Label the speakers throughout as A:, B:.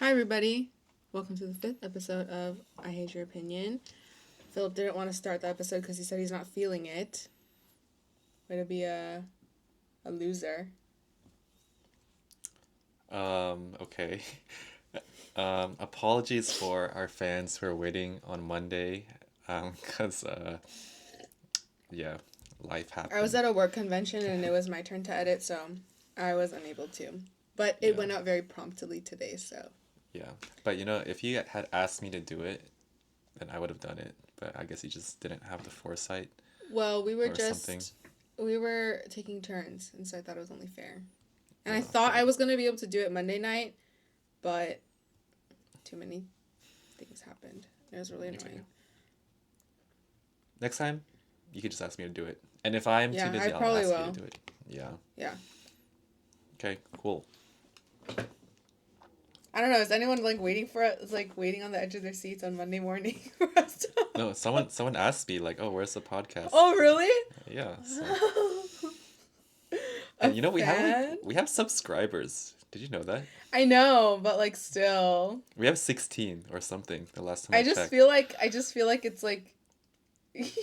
A: Hi, everybody. Welcome to the 5th episode of I Hate Your Opinion. Philip didn't want to start the episode because he said he's not feeling it. Way to be a loser.
B: Okay. Apologies for our fans who are waiting on Monday. 'Cause yeah, life
A: I was
B: happened.
A: at a work convention and it was my turn to edit, so I was unable to. But it
B: Yeah,
A: went out very promptly today, so.
B: yeah. But if you had asked me to do it, then I would have done it. But I guess you just didn't have the foresight
A: Well,
B: or something.
A: we were taking turns, and so I thought it was only fair. And I
B: Oh,
A: thought
B: okay.
A: I was going to be able to do it Monday night, but too many things happened. It was really
B: Okay.
A: annoying.
B: Next time, you could just ask me to do it. And if I'm too
A: Yeah, I
B: busy, I'll
A: probably
B: ask you to
A: will.
B: do it. Yeah.
A: Yeah.
B: Okay, cool.
A: I don't know. Is anyone waiting for it? It's waiting on the edge of their seats on Monday morning for us to.
B: No, someone asked me like, "Oh, where's the podcast?"
A: Oh, really?
B: Yeah, so
A: A
B: and we have
A: fan?
B: we have subscribers. Did you know that?
A: I know, but still.
B: We have 16 or something the last time I
A: I just
B: checked.
A: feel like it's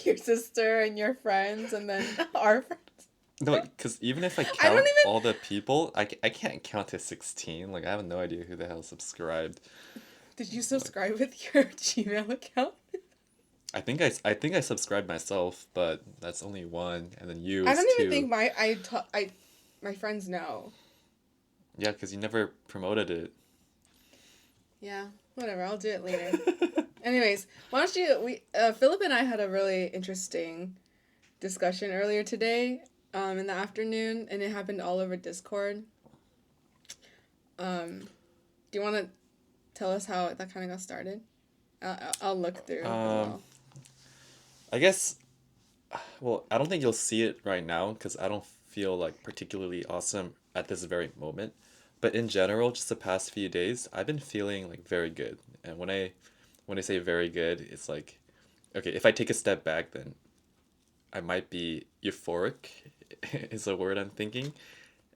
A: your sister and your friends and then our friends.
B: No, because even if I
A: I don't
B: count
A: even.
B: all the people, I can't count to 16. Like, I have no idea who the hell subscribed.
A: Did you
B: Like,
A: subscribe with your Gmail account?
B: I think I subscribed myself, but that's only one, and then you
A: I
B: is
A: don't even
B: two.
A: think my friends know.
B: Yeah, because you never promoted it.
A: Yeah, whatever. I'll do it later. Anyways, why don't Philip and I had a really interesting discussion earlier today, in the afternoon, and it happened all over Discord. Do you want to tell us how that kind of got started? I'll look through as
B: Um,
A: well.
B: I guess. Well, I don't think you'll see it right now because I don't feel like particularly awesome at this very moment. But in general, just the past few days, I've been feeling like very good. And when I say very good, it's like, okay, if I take a step back, then I might be euphoric is a word I'm thinking.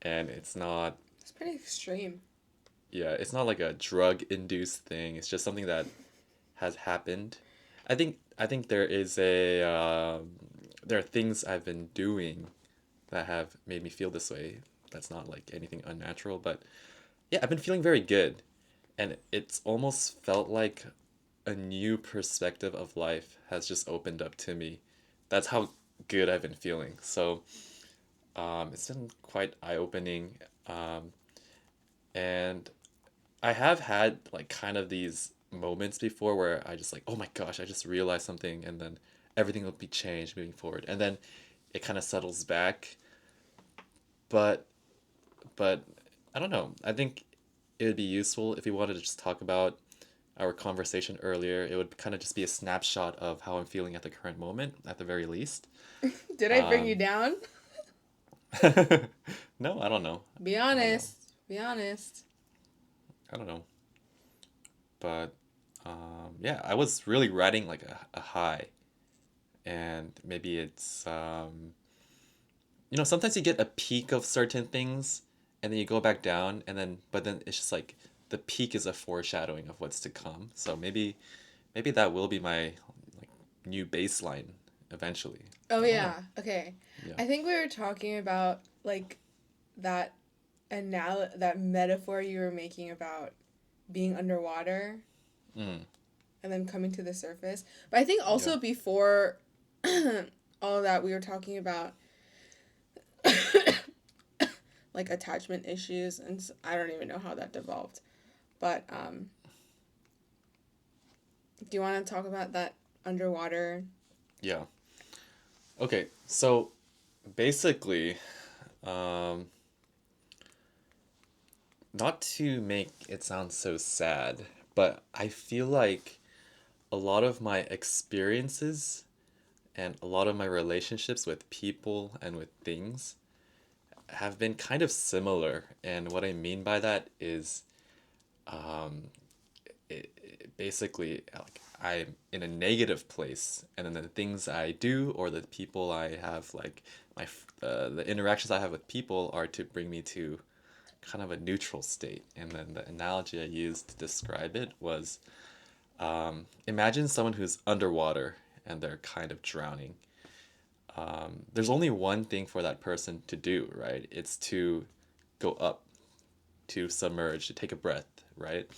B: And it's not,
A: It's pretty extreme.
B: yeah, it's not like a drug induced thing. It's just something that has happened. I think there are things I've been doing that have made me feel this way. That's not like anything unnatural, but yeah, I've been feeling very good, and it's almost felt like a new perspective of life has just opened up to me. That's how good I've been feeling. So, it's been quite eye-opening, um, and I have had like kind of these moments before where I just like, oh my gosh, I just realized something, and then everything will be changed moving forward, and then it kind of settles back. But but I don't know. I think it would be useful if we wanted to just talk about our conversation earlier. It would kind of just be a snapshot of how I'm feeling at the current moment, at the very least.
A: Did I bring you
B: Um,
A: down?
B: no, I don't know.
A: Be
B: I don't know.
A: honest. Be honest.
B: I don't know. But yeah, I was really riding like a high, and maybe it's sometimes you get a peak of certain things, and then you go back down, and then but then it's just like the peak is a foreshadowing of what's to come. So maybe that will be my like new baseline eventually.
A: Oh
B: I don't know.
A: yeah. Okay.
B: Yeah.
A: I think we were talking about that that metaphor you were making about being underwater
B: Mm,
A: and then coming to the surface. But I think
B: yeah.
A: also before all of that, we were talking about attachment issues, and I don't even know how that developed. But do you want to talk about that underwater?
B: Yeah. Okay. So basically, um, not to make it sound so sad, but I feel like a lot of my experiences and a lot of my relationships with people and with things have been kind of similar. And what I mean by that is, um, basically, like I'm in a negative place, and then the things I do or the people I have, like the interactions I have with people, are to bring me to kind of a neutral state. And then the analogy I used to describe it was, imagine someone who's underwater and they're kind of drowning. There's only one thing for that person to do, right? It's to go up, to submerge, to take a breath, right?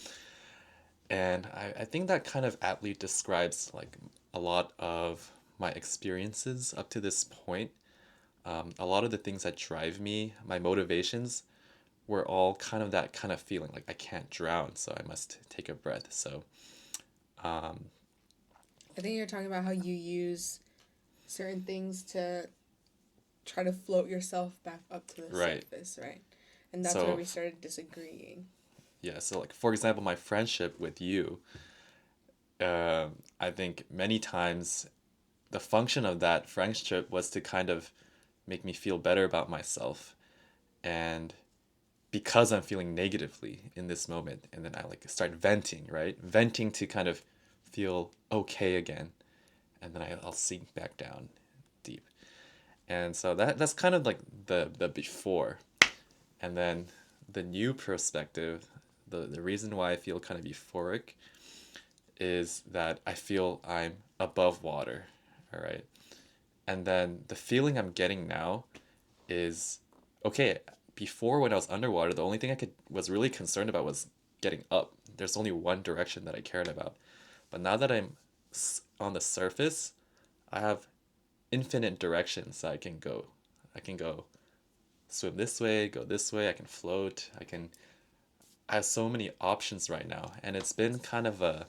B: And I think that kind of aptly describes like a lot of my experiences up to this point. A lot of the things that drive me, my motivations, were all kind of that kind of feeling like I can't drown, so I must take a breath. So, um,
A: I think you're talking about how you use certain things to try to float yourself back up to the
B: right.
A: surface, right? And that's where
B: So,
A: we started disagreeing.
B: yeah, so like for example, my friendship with you, I think many times the function of that friendship was to kind of make me feel better about myself. And because I'm feeling negatively in this moment, and then I like start venting, right? Venting to kind of feel okay again, and then I'll sink back down deep. And so that's kind of like the before. And then the new perspective, the reason why I feel kind of euphoric is that I feel I'm above water, all right? And then the feeling I'm getting now is okay, before when I was underwater, the only thing I could was really concerned about was getting up. There's only one direction that I cared about. But now that I'm on the surface, I have infinite directions that I can go. I can go swim this way, go this way, I can float, I have so many options right now, and it's been kind of a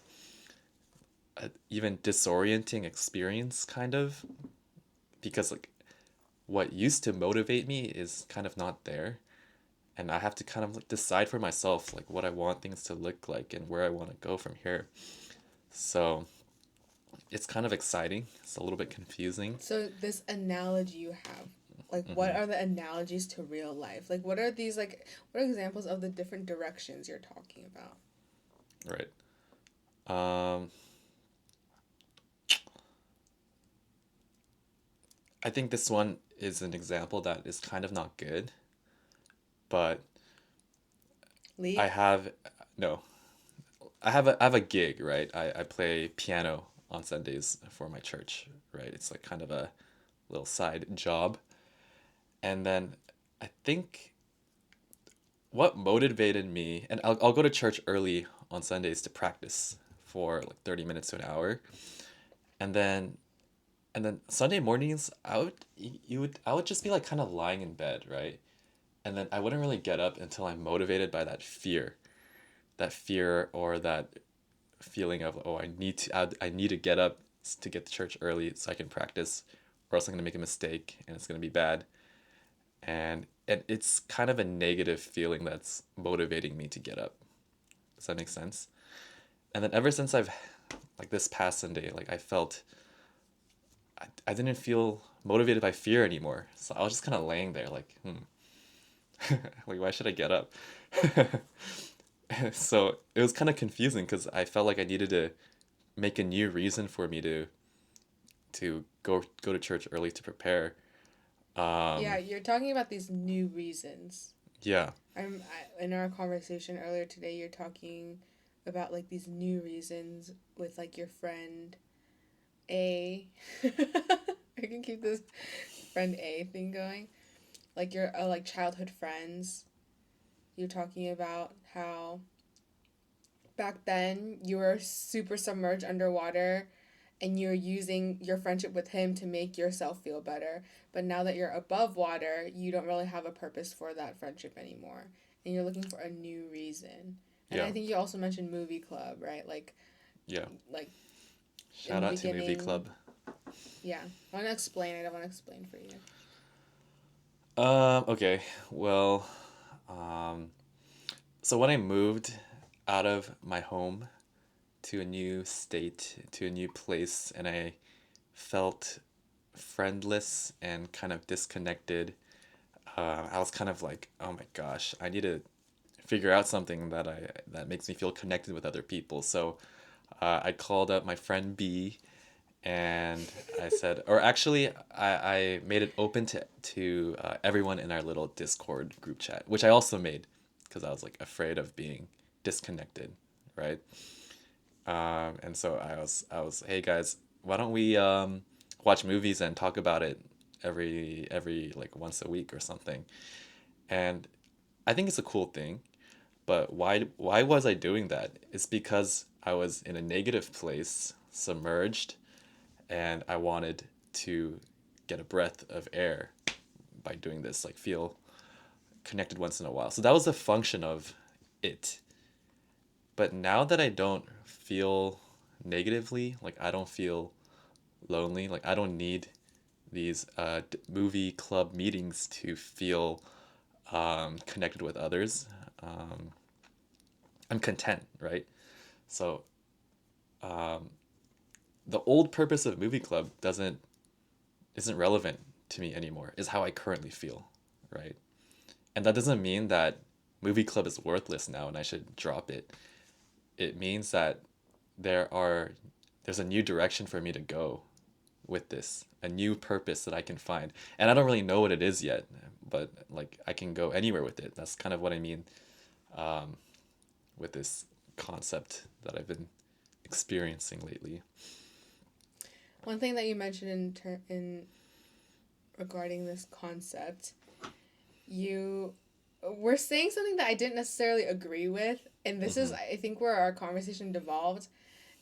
B: even disorienting experience kind of because like what used to motivate me is kind of not there, and I have to kind of like decide for myself like what I want things to look like and where I want to go from here. So it's kind of exciting. It's a little bit confusing.
A: So this analogy you have, like what
B: Mm-hmm.
A: are the analogies to real life? Like what are these like what are examples of the different directions you're talking about?
B: Right. Um, I think this one is an example that is kind of not good, but I
A: Leave?
B: have no. I have a gig, right? I play piano on Sundays for my church, right? It's like kind of a little side job. And then I think what motivated me, and I'll go to church early on Sundays to practice for like 30 minutes to an hour. And then Sunday mornings I would just be like kind of lying in bed, right? And then I wouldn't really get up until I'm motivated by that fear or that feeling of oh I need to get up to get to church early so I can practice, or else I'm gonna make a mistake and it's gonna be bad. And it's kind of a negative feeling that's motivating me to get up. Does that make sense? And then ever since I've like this past Sunday, like I didn't feel motivated by fear anymore. So I was just kind of laying there like, like why should I get up? So it was kind of confusing because I felt like I needed to make a new reason for me to go to church early to prepare.
A: Yeah,
B: Um,
A: you're talking about these new reasons.
B: yeah,
A: In our conversation earlier today, you're talking about like these new reasons with like your friend A. I can keep this friend A thing going. Like your like childhood friends. You're talking about how back then you were super submerged underwater and you're using your friendship with him to make yourself feel better. But now that you're above water, you don't really have a purpose for that friendship anymore. And you're looking for a new reason. And
B: yeah,
A: I think you also mentioned movie club, right?
B: yeah.
A: Like in
B: Shout
A: the
B: out to Movie
A: beginning.
B: Club.
A: Yeah. I want to explain. I don't want to explain for you.
B: Okay, well, um, so when I moved out of my home to a new state, to a new place, and I felt friendless and kind of disconnected, I was kind of like, oh my gosh, I need to figure out something that makes me feel connected with other people. So I called up my friend B, and I said, or actually, I made it open to everyone in our little Discord group chat, which I also made. because I was like afraid of being disconnected, right? And so I was, hey guys, why don't we watch movies and talk about it every like once a week or something? And I think it's a cool thing, but why was I doing that? It's because I was in a negative place, submerged, and I wanted to get a breath of air by doing this, like feel connected once in a while. So that was a function of it. But now that I don't feel negatively, like I don't feel lonely, like I don't need these movie club meetings to feel connected with others. Um, I'm content, right? So the old purpose of movie club doesn't isn't relevant to me anymore. Is how I currently feel, right? And that doesn't mean that movie club is worthless now and I should drop it. It means that there are there's a new direction for me to go with this, a new purpose that I can find. And I don't really know what it is yet, but like I can go anywhere with it. That's kind of what I mean with this concept that I've been experiencing lately.
A: One thing that you mentioned in regarding this concept, you were saying something that I didn't necessarily agree with, and this is
B: Mm-hmm.
A: I think where our conversation devolved.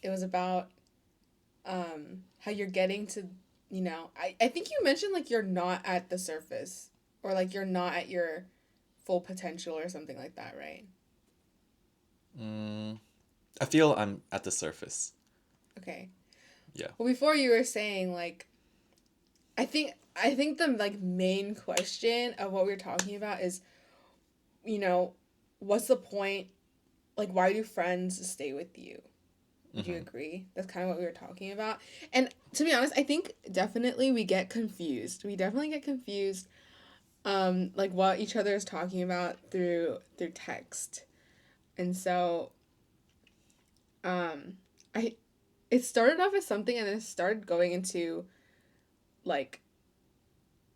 A: It was about how you're getting to, I think you mentioned like you're not at the surface, or like you're not at your full potential or something like that, right?
B: Mm, I feel I'm at the surface.
A: Okay.
B: Yeah.
A: Well, before you were saying like I think the like main question of what we are talking about is, you know, what's the point? Like, why do friends stay with you? Would you
B: Mm-hmm.
A: agree? That's kind of what we were talking about. And to be honest, I think definitely we get confused. We definitely get confused, like what each other is talking about through text. And so, um, I it started off as something, and then it started going into like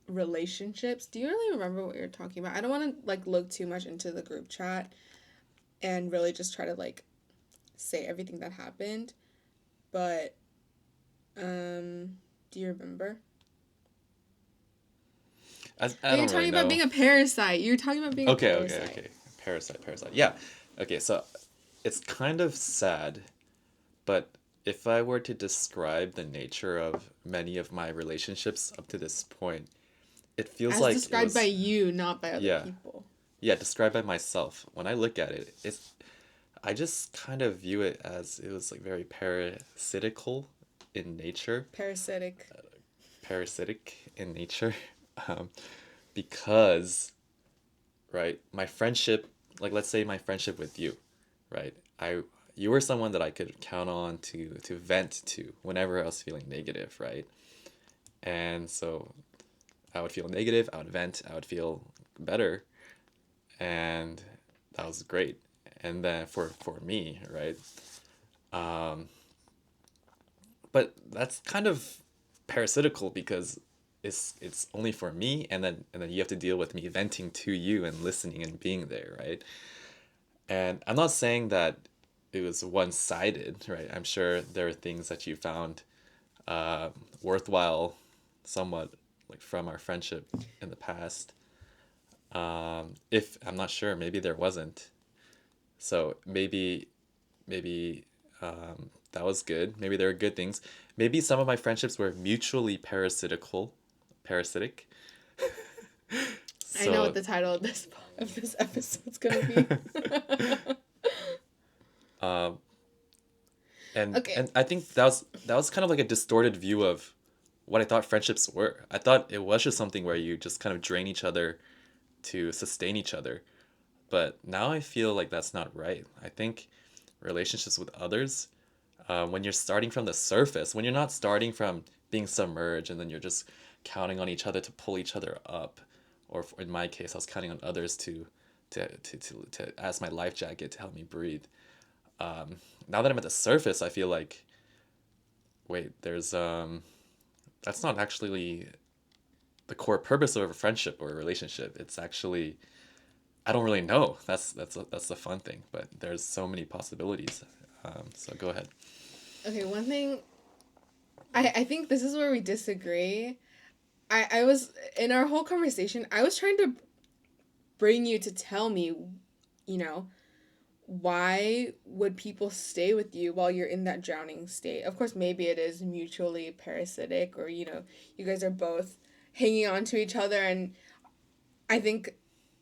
A: relationships. Do you really remember what you were talking about? I don't want to like look too much into the group chat and really just try to like say everything that happened. But do you remember?
B: I
A: Oh, you're
B: don't really
A: talking about
B: know.
A: being a parasite. You're talking about being a
B: Okay, okay,
A: parasite.
B: okay. Parasite, parasite. Yeah. Okay, so it's kind of sad, but if I were to describe the nature of many of my relationships up to this point, it feels
A: As
B: like it
A: described by
B: was,
A: you, not by other
B: yeah,
A: people.
B: yeah, described by myself. When I look at it, I just kind of view it as it was like very parasitical in nature,
A: Parasitic.
B: parasitic in nature, um, because, right, my friendship, like let's say my friendship with you, right, you were someone that I could count on to vent to whenever I was feeling negative, right? And so I would feel negative, I would vent, I would feel better, and that was great. And then for me, right? Um, but that's kind of parasitical because it's only for me, and then you have to deal with me venting to you and listening and being there, right? And I'm not saying that it was one-sided, right? I'm sure there are things that you found uh, worthwhile, somewhat like from our friendship in the past. If I'm not sure, maybe there wasn't. So maybe that was good. Maybe there are good things. Maybe some of my friendships were mutually parasitic.
A: I know what
B: So
A: the title of this episode's gonna be.
B: um, and
A: Okay.
B: and I think that was kind of like a distorted view of what I thought friendships were. I thought it was just something where you just kind of drain each other to sustain each other. But now I feel like that's not right. I think relationships with others, when you're starting from the surface, when you're not starting from being submerged and then you're just counting on each other to pull each other up, or in my case, I was counting on others to as my life jacket to help me breathe. Now that I'm at the surface, I feel like, wait, that's not actually the core purpose of a friendship or a relationship. It's actually I don't really know. That's the fun thing, but there's so many possibilities. So go ahead.
A: Okay, one thing I think this is where we disagree. I was in our whole conversation, I was trying to bring you to tell me, you know, why would people stay with you while you're in that drowning state? Of course, maybe it is mutually parasitic, or you guys are both hanging on to each other, and I think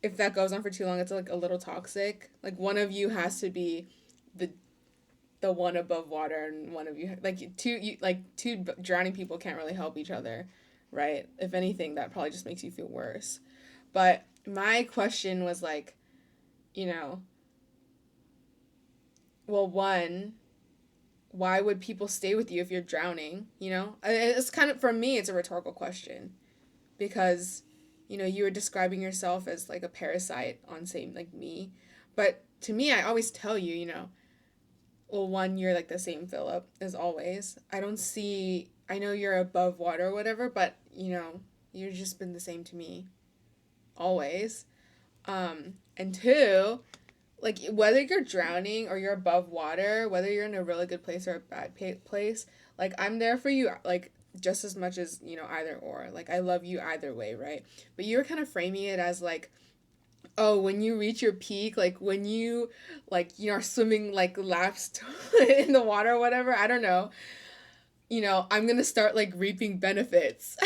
A: if that goes on for too long, it's like a little toxic. Like one of you has to be the the one above water, and one of you two drowning people can't really help each other, right? If anything, that probably just makes you feel worse. But my question was like, you know, well, one, why would people stay with you if you're drowning? It's kind of, for me, it's a rhetorical question because, you were describing yourself as like a parasite on, say, like me. But to me, I always tell you, well, one, you're like the same Philip as always. I know you're above water or whatever, but, you've just been the same to me always. And two, like whether you're drowning or you're above water, whether you're in a really good place or a bad place, like I'm there for you, like just as much as either or. Like I love you either way, right? But you were kind of framing it as like, oh, when you reach your peak, like when you are swimming like laps in the water or whatever. I don't know. I'm gonna start like reaping benefits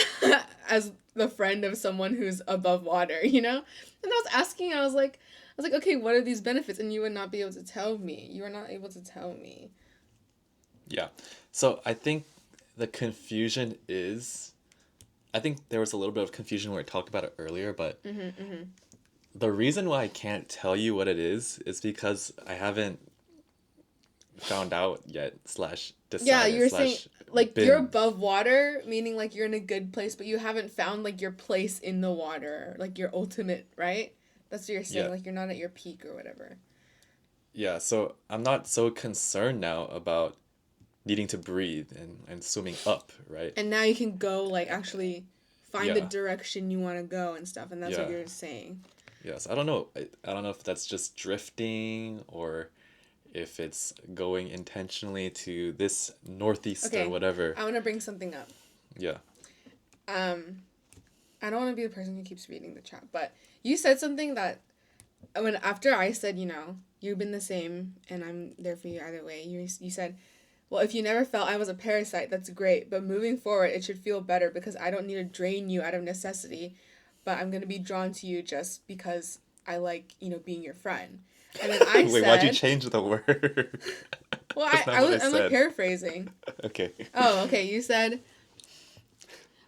A: as the friend of someone who's above water. And I was asking, I was like, okay, what are these benefits? And you would not be able to tell me. You are not able to tell me.
B: Yeah. So I think the confusion is, I think there was a little bit of confusion where I talked about it earlier, but the reason why I can't tell you what it is because I haven't found out yet, slash
A: Yeah,
B: decided,
A: you're saying
B: slash
A: like you're
B: been,
A: above water, meaning like you're in a good place, but you haven't found like your place in the water, like your ultimate, right? That's what you're saying,
B: yeah.
A: like you're not at your peak or whatever.
B: Yeah, so I'm not so concerned now about needing to breathe and swimming up, right?
A: And now you can go like actually find the
B: Yeah,
A: direction you want to go and stuff, and that's what
B: yeah,
A: you're saying.
B: yes. I don't know. I don't know if that's just drifting or if it's going intentionally to this northeast or
A: Okay,
B: whatever.
A: I want to bring something up.
B: Yeah.
A: Um, I don't want to be the person who keeps reading the chat, but you said something that when after I said, you've been the same and I'm there for you either way. You said, well, if you never felt I was a parasite, that's great, but moving forward, it should feel better because I don't need to drain you out of necessity, but I'm gonna be drawn to you just because I like, being your friend. And then I
B: Wait, why'd you
A: said,
B: change the word?
A: well,
B: That's not what I
A: I'm like
B: said.
A: paraphrasing.
B: Okay.
A: Oh, okay. You said,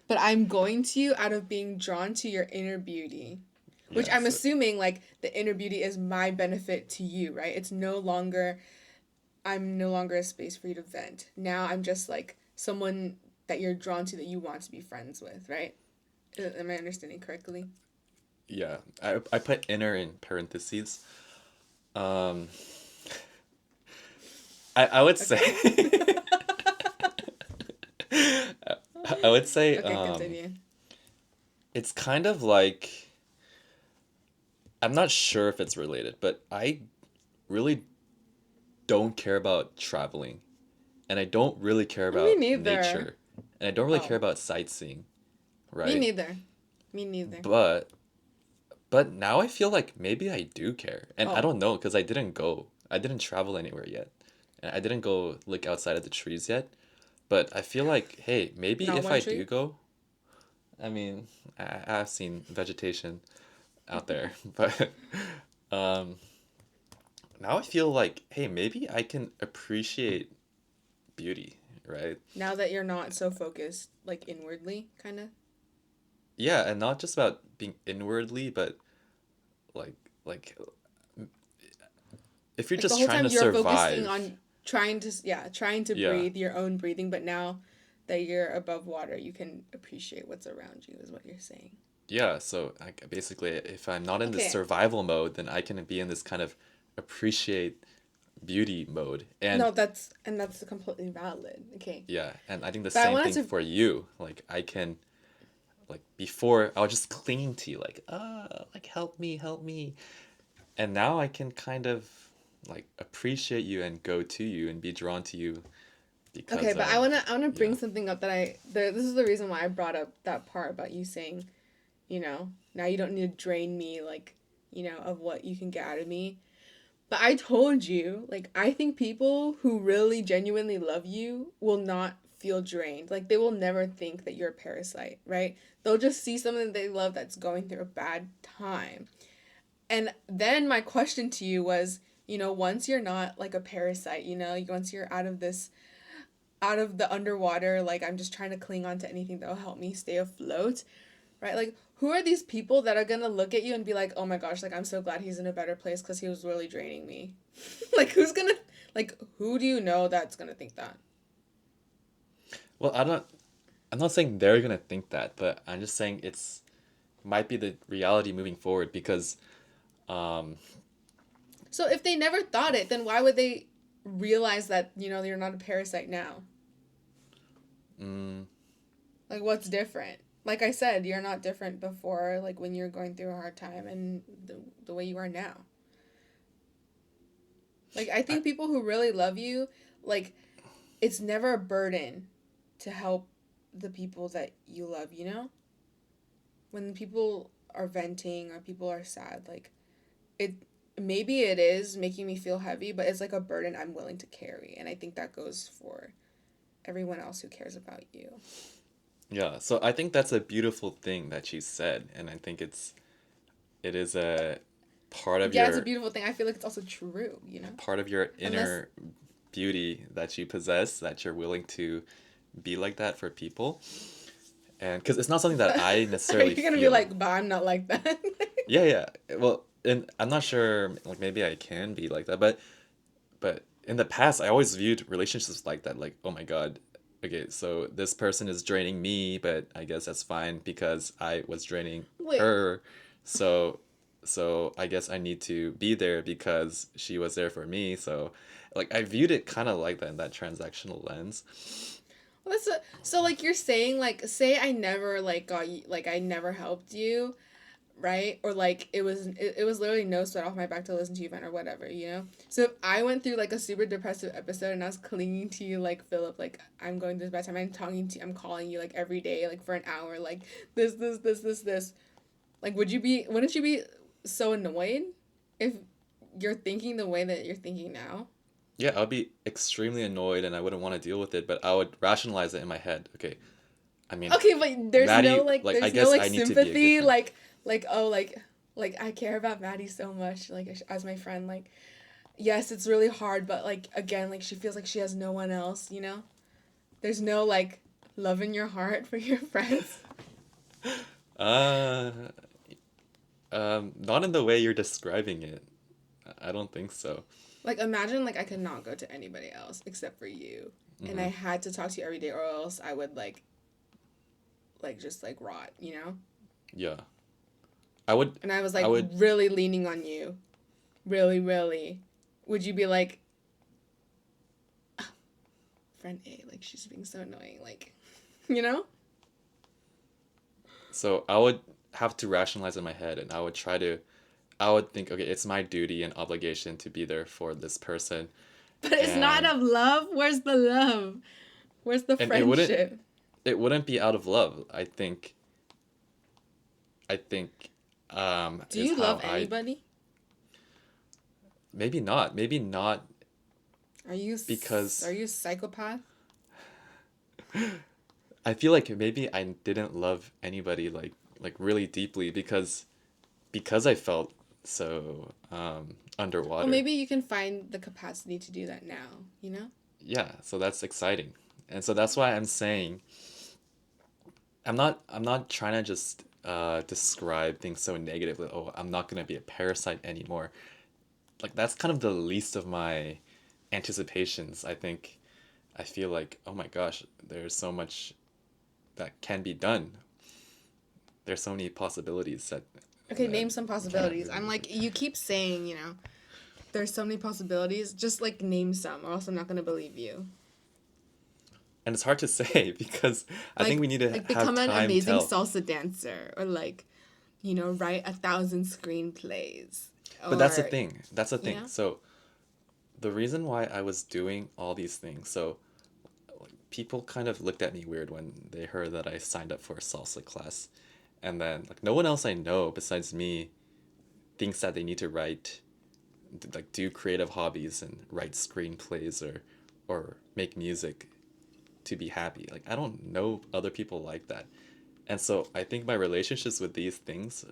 A: but I'm going to you out of being drawn to your inner beauty. Which
B: Yeah,
A: I'm
B: so
A: assuming like the inner beauty is my benefit to you, right? I'm no longer a space for you to vent. Now I'm just like someone that you're drawn to that you want to be friends with, right? Am I understanding correctly?
B: yeah. I put inner in parentheses. Um I would say
A: Okay.
B: I would say
A: Okay, continue.
B: it's kind of like, I'm not sure if it's related, but I really don't care about traveling, and I don't really care
A: Me
B: about
A: neither.
B: nature, and I don't really care
A: Oh,
B: about sightseeing,
A: me
B: right?
A: neither. Me neither.
B: But now I feel like maybe I do care, and I
A: Oh,
B: don't know because I didn't go. I didn't travel anywhere yet, and I didn't go look outside of the trees yet. But I feel like, hey, maybe
A: not
B: if
A: one
B: I do
A: tree?
B: go, I mean, I've seen vegetation out there, but um, now I feel like, hey, maybe I can appreciate beauty, right?
A: Now that you're not so focused, like inwardly, kind of.
B: Yeah, and not just about being inwardly, but like like if you're
A: Like the
B: just
A: whole
B: trying
A: time
B: to
A: you're focusing
B: survive,
A: on trying to
B: yeah.
A: breathe your own breathing, but now that you're above water, you can appreciate what's around you, is what you're saying.
B: Yeah, so like basically if I'm not in this
A: Okay.
B: survival mode, then I can be in this kind of appreciate beauty mode. And
A: No, that's completely valid. Okay.
B: yeah, and I think the
A: But I
B: same
A: wanted
B: thing
A: to
B: for you. Like I can, like before I was just clinging to you like, like help me, help me. And now I can kind of like appreciate you and go to you and be drawn to you
A: Okay,
B: because
A: but
B: of
A: I wanna bring
B: yeah.
A: something up that this is the reason why I brought up that part about you saying, now you don't need to drain me, like, of what you can get out of me. But I told you, like, I think people who really genuinely love you will not feel drained. Like, they will never think that you're a parasite, right? They'll just see someone that they love that's going through a bad time. And then my question to you was, once you're not like a parasite, once you're out of the underwater, like I'm just trying to cling on to anything that'll help me stay afloat, right? Like, who are these people that are gonna look at you and be like, oh my gosh, like I'm so glad he's in a better place because he was really draining me? Like, who do you know that's gonna think that?
B: Well, I'm not saying they're gonna think that, but I'm just saying it's might be the reality moving forward because um
A: So if they never thought it, then why would they realize that, you're not a parasite now?
B: mm,
A: Like, what's different? Like I said, you're not different before, like when you're going through a hard time and the way you are now. Like, I
B: I,
A: think people who really love you, like, it's never a burden to help the people that you love, you know? When people are venting or people are sad, like, it maybe it is making me feel heavy, but it's like a burden I'm willing to carry. And I think that goes for everyone else who cares about you.
B: yeah, so I think that's a beautiful thing that you said, and I think it is a part of
A: Yeah, it's a
B: your
A: beautiful thing. I feel like it's also true,
B: part of your
A: Unless
B: inner beauty that you possess that you're willing to be like that for people. And because it's not something that I necessarily
A: you're gonna be
B: feel.
A: like, but I'm not like that.
B: Yeah, yeah. Well, and I'm not sure, like maybe I can be like that, but in the past, I always viewed relationships like that. Like, oh my God, okay, so this person is draining me, but I guess that's fine because I was draining
A: Wait,
B: her. So, so I guess I need to be there because she was there for me. So, like, I viewed it kind of like that in that transactional lens.
A: well, so like you're saying, like, say I never like got you, like I never helped you, right? Or like it was literally no sweat off my back to listen to you vent or whatever, you know? So if I went through like a super depressive episode and I was clinging to you like Philip, like I'm going through this bad time, I'm calling you like every day, like for an hour, like this. Like wouldn't you be so annoyed if you're thinking the way that you're thinking now?
B: Yeah, I would be extremely annoyed and I wouldn't want to deal with it, but I would rationalize it in my head. Okay, I mean,
A: Okay, but
B: Maddie, like, I
A: there's no
B: guess
A: like
B: I need to be a good
A: sympathy,
B: friend.
A: oh like I care about Maddie so much, like as my friend, like yes, it's really hard, but like again, like she feels like she has no one else, you know? There's no like love in your heart for your friends.
B: Uh, not in the way you're describing it. I don't think so.
A: Like imagine like I could not go to anybody else except for you. And I
B: Hmm.
A: had to talk to you every day or else I would like just like rot, you know?
B: Yeah, I would,
A: And I was
B: I
A: like
B: would.
A: really leaning on you. Really, really. Would you be like, friend A, like she's being so annoying, like, you know?
B: So I would have to rationalize in my head, and I would think, okay, it's my duty and obligation to be there for this person,
A: But it's not
B: and
A: of love. Where's the love? Where's the
B: and
A: friendship?
B: it wouldn't be out of love. I think,
A: Do
B: is
A: you
B: how
A: love
B: I
A: anybody?
B: maybe not
A: Are
B: because
A: you a psychopath?
B: I feel like maybe I didn't love anybody like really deeply because I felt so
A: Well,
B: underwater.
A: maybe you can find the capacity to do that now, you know?
B: Yeah, so that's exciting. And so that's why I'm saying I'm not trying to just describe things so negatively. Oh, I'm not gonna be a parasite anymore. Like that's kind of the least of my anticipations. I feel like, oh my gosh, there's so much that can be done. There's so many possibilities
A: Okay,
B: that
A: name some
B: can
A: possibilities.
B: really
A: I'm
B: make it.
A: like, you keep saying, there's so many possibilities. Just like name some, or else I'm not gonna believe you.
B: And it's hard to say because I think we need to
A: Like
B: have
A: become an
B: time
A: amazing
B: tell.
A: salsa dancer, or like, write 1,000 screenplays.
B: But that's the
A: Or
B: thing. That's the thing.
A: yeah.
B: So the reason why I was doing all these things, so like, people kind of looked at me weird when they heard that I signed up for a salsa class. And then like no one else I know besides me thinks that they need to write like do creative hobbies and write screenplays or make music to be happy. Like I don't know other people like that. And so I think my relationships with these things,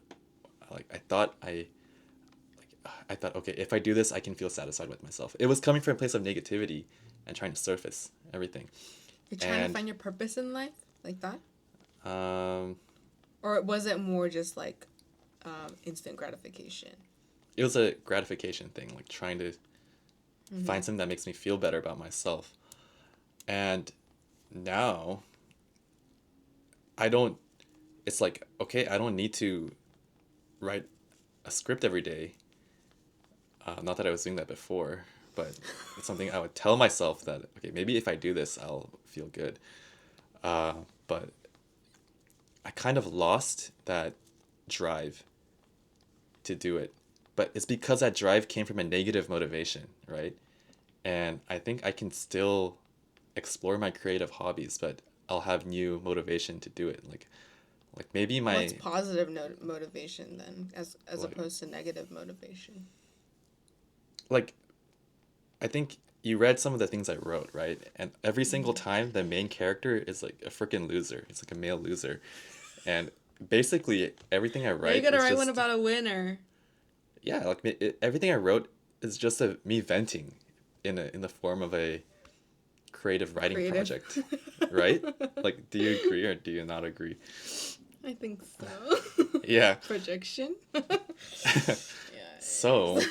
B: like I thought, okay, if I do this, I can feel satisfied with myself. It was coming from a place of negativity and trying to surface everything.
A: You're trying to
B: And
A: find your purpose in life like that?
B: um,
A: Or was it more just like instant gratification?
B: it was a gratification thing, like trying to
A: Mm-hmm.
B: find something that makes me feel better about myself. And now I don't, it's like, okay, I don't need to write a script every day. Not that I was doing that before, but it's something I would tell myself that, okay, maybe if I do this, I'll feel good. Uh, but I kind of lost that drive to do it. But it's because that drive came from a negative motivation, right? And I think I can still explore my creative hobbies, but I'll have new motivation to do it. Like maybe
A: What's
B: my
A: positive motivation then, as
B: like
A: opposed to negative motivation?
B: like I think you read some of the things I wrote, right? And every single
A: Mm-hmm.
B: time the main character is like a freaking loser. It's like a male loser. And basically everything I
A: Now you
B: write
A: gotta
B: is
A: write one
B: just
A: about a winner.
B: yeah, like everything I wrote is just me venting in the form of a creative writing
A: Creative.
B: project, right? Like, do you agree or do you not agree?
A: I think so.
B: Yeah.
A: Projection. Yeah, it
B: So
A: is.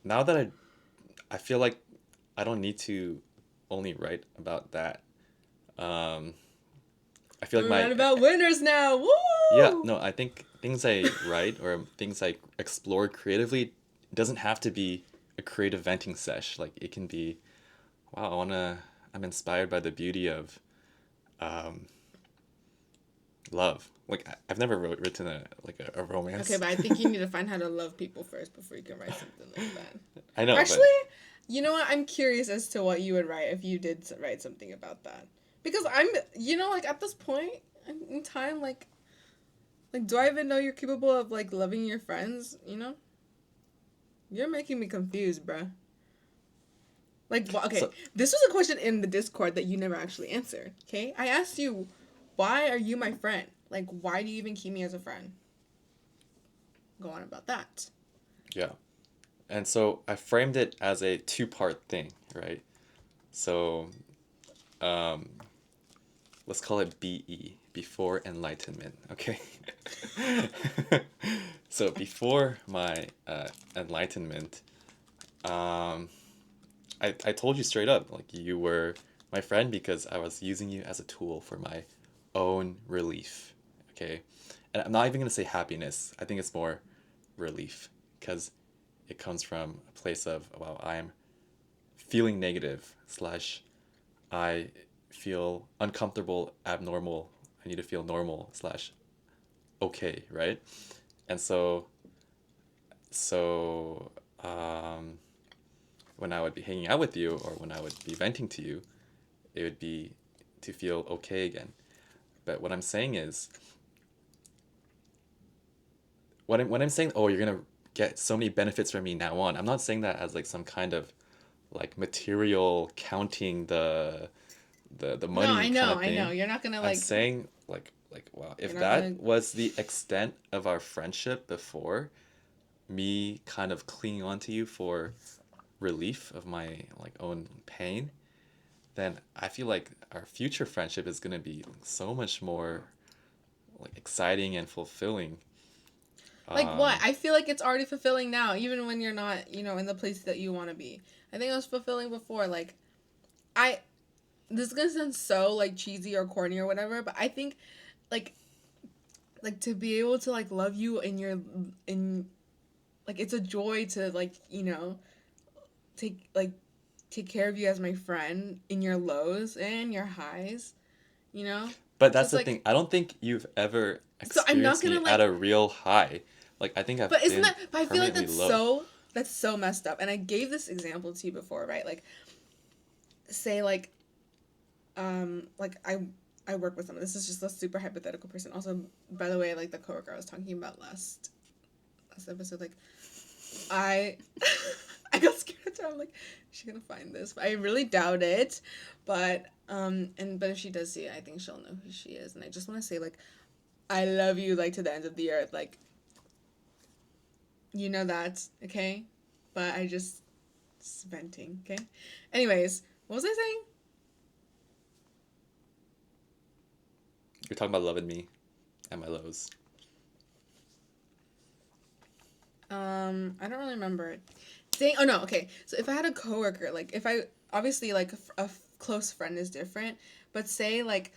B: now that I feel like I don't need to only write about that. Um, I feel like
A: We're
B: my
A: right about winners now.
B: yeah,
A: Woo!
B: no, I think things I write or things I explore creatively doesn't have to be a creative venting sesh. Like it can be, wow, I'm inspired by the beauty of um, love. Like I've never written a
A: Okay,
B: romance.
A: but I think you need to find how to love people first before you can write something like that.
B: I know,
A: Actually,
B: but
A: you know what? I'm curious as to what you would write if you did write something about that. Because like at this point in time, like, do I even know you're capable of like loving your friends? You're making me confused, bruh. Like, okay,
B: so
A: this was a question in the Discord that you never actually answered. Okay, I asked you, why are you my friend? Like, why do you even keep me as a friend? Go on about that.
B: yeah, and so I framed it as a two-part thing, right? So um, let's call it BE, before enlightenment, okay? So before my enlightenment, um, I told you straight up, like you were my friend because I was using you as a tool for my own relief, okay? And I'm not even gonna say happiness. I think it's more relief because it comes from a place of, well, I'm feeling negative slash I feel uncomfortable, abnormal. I need to feel normal slash okay, right? And so when I would be hanging out with you or when I would be venting to you, it would be to feel okay again. But what I'm saying is, when I'm saying, oh, you're gonna get so many benefits from me now on, I'm not saying that as like some kind of like material counting the
A: No,
B: money
A: I
B: kind
A: know,
B: of
A: I know.
B: thing.
A: You're not gonna
B: I'm
A: like.
B: saying like wow,
A: You're
B: if
A: not
B: that
A: gonna.
B: was the extent of our friendship before, me kind of clinging on to you for relief of my like own pain, then I feel like our future friendship is gonna be so much more like exciting and fulfilling.
A: Like what?
B: Um,
A: I feel like it's already fulfilling now, even when you're not, in the place that you want to be. I think it was fulfilling before. Like, I. This is gonna sound so like cheesy or corny or whatever, but I think like to be able to like love you in like it's a joy to like take like take care of you as my friend in your lows and your highs.
B: but
A: So
B: that's
A: it's
B: the thing.
A: like
B: I don't think you've ever
A: so I'm not
B: experienced
A: gonna
B: me at
A: like
B: a real high. Like I think I've
A: But isn't
B: been
A: that? But I feel like
B: permanently low.
A: that's so messed up. And I gave this example to you before, right? Like, say like I work with someone. This is just a super hypothetical person. Also, by the way, like the coworker I was talking about last episode, like I I got scared at the time. I'm like, is she gonna find this? But I really doubt it. But if she does see it, I think she'll know who she is. And I just want to say, like, I love you, like, to the ends of the earth. Like, you know that, okay? But I just venting, okay? Anyways, what was I saying?
B: You're talking about loving me and my lows.
A: I don't really remember it. Saying, oh no, okay. So if I had a coworker, like, if I, obviously, like, a close friend is different, but say, like,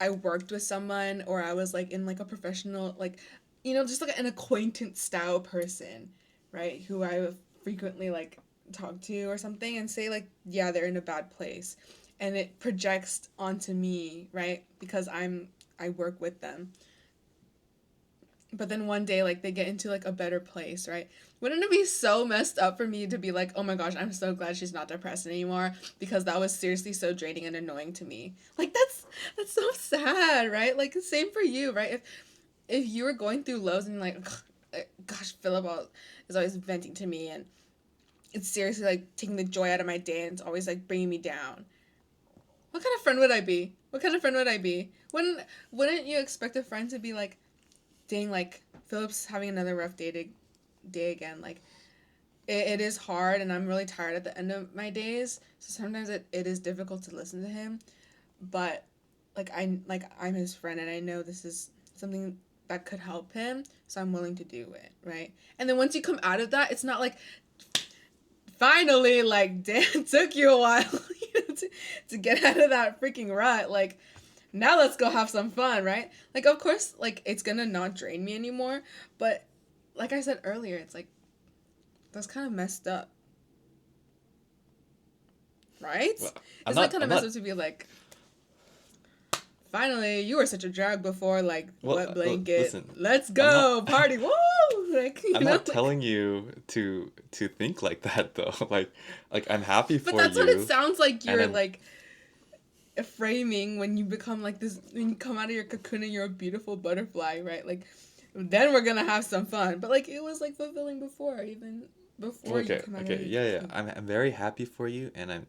A: I worked with someone or I was, like, in, like, a professional, like, just, like, an acquaintance style person, right? Who I would frequently, like, talk to or something and say, like, yeah, they're in a bad place. And it projects onto me, right? Because I work with them. But then one day, like, they get into, like, a better place, right? Wouldn't it be so messed up for me to be like, oh my gosh, I'm so glad she's not depressed anymore, because that was seriously so draining and annoying to me. Like, that's so sad, right? Like, same for you, right? If you were going through lows and like, gosh, Philip is always venting to me, and it's seriously like taking the joy out of my day, and it's always like bringing me down. What kind of friend would I be? What kind of friend would I be? Wouldn't you expect a friend to be like, dang, like, Philip's having another rough day again. Like, it is hard, and I'm really tired at the end of my days. So sometimes it is difficult to listen to him. But, I'm his friend, and I know this is something that could help him. So I'm willing to do it, right? And then once you come out of that, it's not like, finally, like, damn, it took you a while to get out of that freaking rut. Like, now let's go have some fun, right? Like, of course, like, it's gonna not drain me anymore, but like I said earlier, it's like, that's kind of messed up, right?
B: Well, I'm
A: It's like
B: not.
A: kind of
B: I'm
A: messed
B: not.
A: up to be like, finally, you were such a drag before, like,
B: Well,
A: wet blanket,
B: listen.
A: let's
B: I'm not.
A: go, party, woo! Like,
B: I'm not
A: like,
B: telling you to think like that though. Like I'm happy
A: but
B: for
A: that's what it
B: you,
A: sounds like
B: and
A: you're,
B: I'm
A: like, framing when you become, like, this, when you come out of your cocoon and you're a beautiful butterfly, right? Like, then we're gonna have some fun. But, like, it was, like, fulfilling before, even before you
B: okay.
A: come out of
B: Okay.
A: your
B: Yeah. Yeah.
A: cocoon.
B: I'm very happy for you, and I'm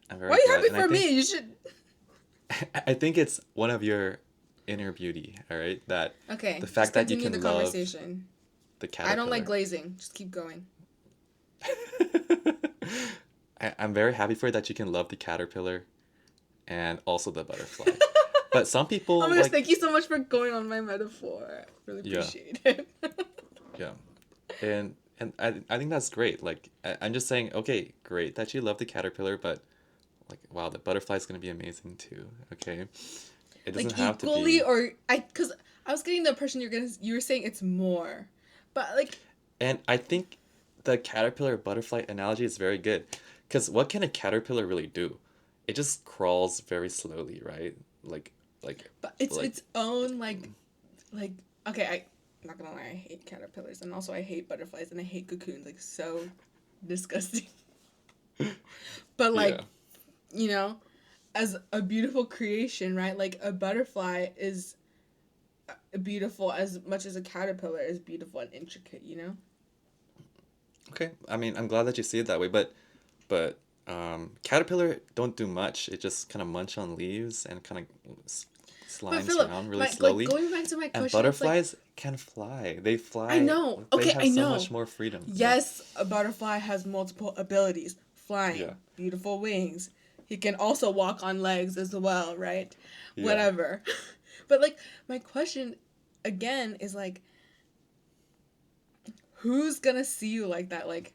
A: Why
B: very
A: are you
B: glad.
A: happy
B: And I
A: for
B: think
A: me? You should.
B: I think it's one of your inner beauty. All right. That
A: Okay,
B: the
A: just
B: fact that you
A: continue the
B: can love
A: conversation.
B: the
A: I don't like
B: caterpillar.
A: glazing. Just keep going.
B: I'm very happy for you that you can love the caterpillar and also the butterfly. But some
A: Oh
B: people
A: my gosh, thank
B: like,
A: you so much for going on my metaphor. Really
B: yeah,
A: appreciate it.
B: yeah. And I think that's great. Like I'm just saying, okay, great that you love the caterpillar, but like wow, the butterfly's gonna be amazing too. Okay, it doesn't
A: Like,
B: have to
A: equally,
B: be.
A: or because I was getting the impression you were saying it's more, but like,
B: And I think the caterpillar butterfly analogy is very good, because what can a caterpillar really do? It just crawls very slowly, right? Like like
A: but it's
B: like
A: its own, like, okay, I'm not gonna lie, I hate caterpillars, and also I hate butterflies, and I hate cocoons, like, so disgusting. But,
B: yeah.
A: like, you know, as a beautiful creation, right? Like, a butterfly is beautiful as much as a caterpillar is beautiful and intricate, you know?
B: Okay. I mean, I'm glad that you see it that way, but caterpillar don't do much. It just kind of munch on leaves and kind of
A: But
B: slimes
A: Philip,
B: around really
A: my like
B: slowly.
A: going back to my
B: And
A: question, it's like,
B: butterflies can fly. They
A: I
B: fly.
A: know.
B: They
A: Okay,
B: have
A: I
B: so much
A: know.
B: more freedom. Yeah.
A: Yes, a butterfly has multiple abilities.
B: Yeah.
A: Flying, beautiful wings. He can also walk on legs as well, right?
B: Yeah.
A: Whatever. But like, my question again is like, who's gonna see you like that? Like,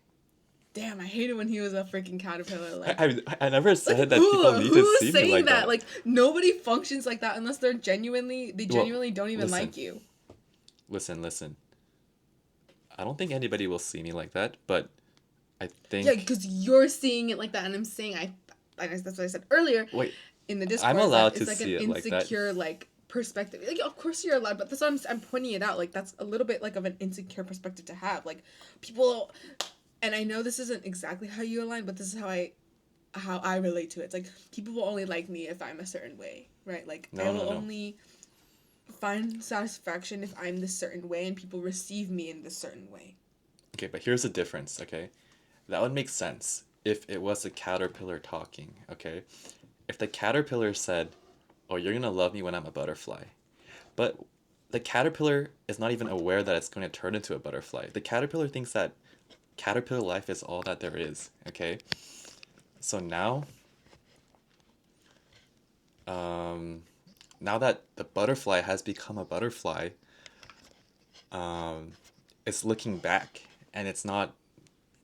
A: damn, I hate it when he was a freaking caterpillar.
B: I never
A: Like,
B: said that people need to
A: who's
B: see me
A: saying
B: like
A: that?
B: that.
A: Like, nobody functions like that unless they
B: Well,
A: genuinely don't even
B: listen,
A: like you.
B: listen. I don't think anybody will see me like that, but I
A: Yeah,
B: think.
A: because you're seeing it like that, and I'm saying, that's what I said earlier
B: Wait,
A: in the
B: I'm
A: Discord, is that
B: allowed
A: it's
B: to
A: like an
B: see it like that.
A: insecure, like, perspective. Like, of course you're allowed, but that's why I'm pointing it out. Like, that's a little bit like of an insecure perspective to have. Like, people, and I know this isn't exactly how you align, but this is how I relate to it. It's like people will only like me if I'm a certain way, right? Like, I
B: No, no,
A: will
B: no.
A: only find satisfaction if I'm this certain way and people receive me in this certain way.
B: Okay, but here's the difference, okay? That would make sense if it was a caterpillar talking, okay? If the caterpillar said, "Oh, you're gonna love me when I'm a butterfly," but the caterpillar is not even aware that it's going to turn into a butterfly. The caterpillar thinks that caterpillar life is all that there is, okay? So um, now that the butterfly has become a butterfly, um, it's looking back and it's not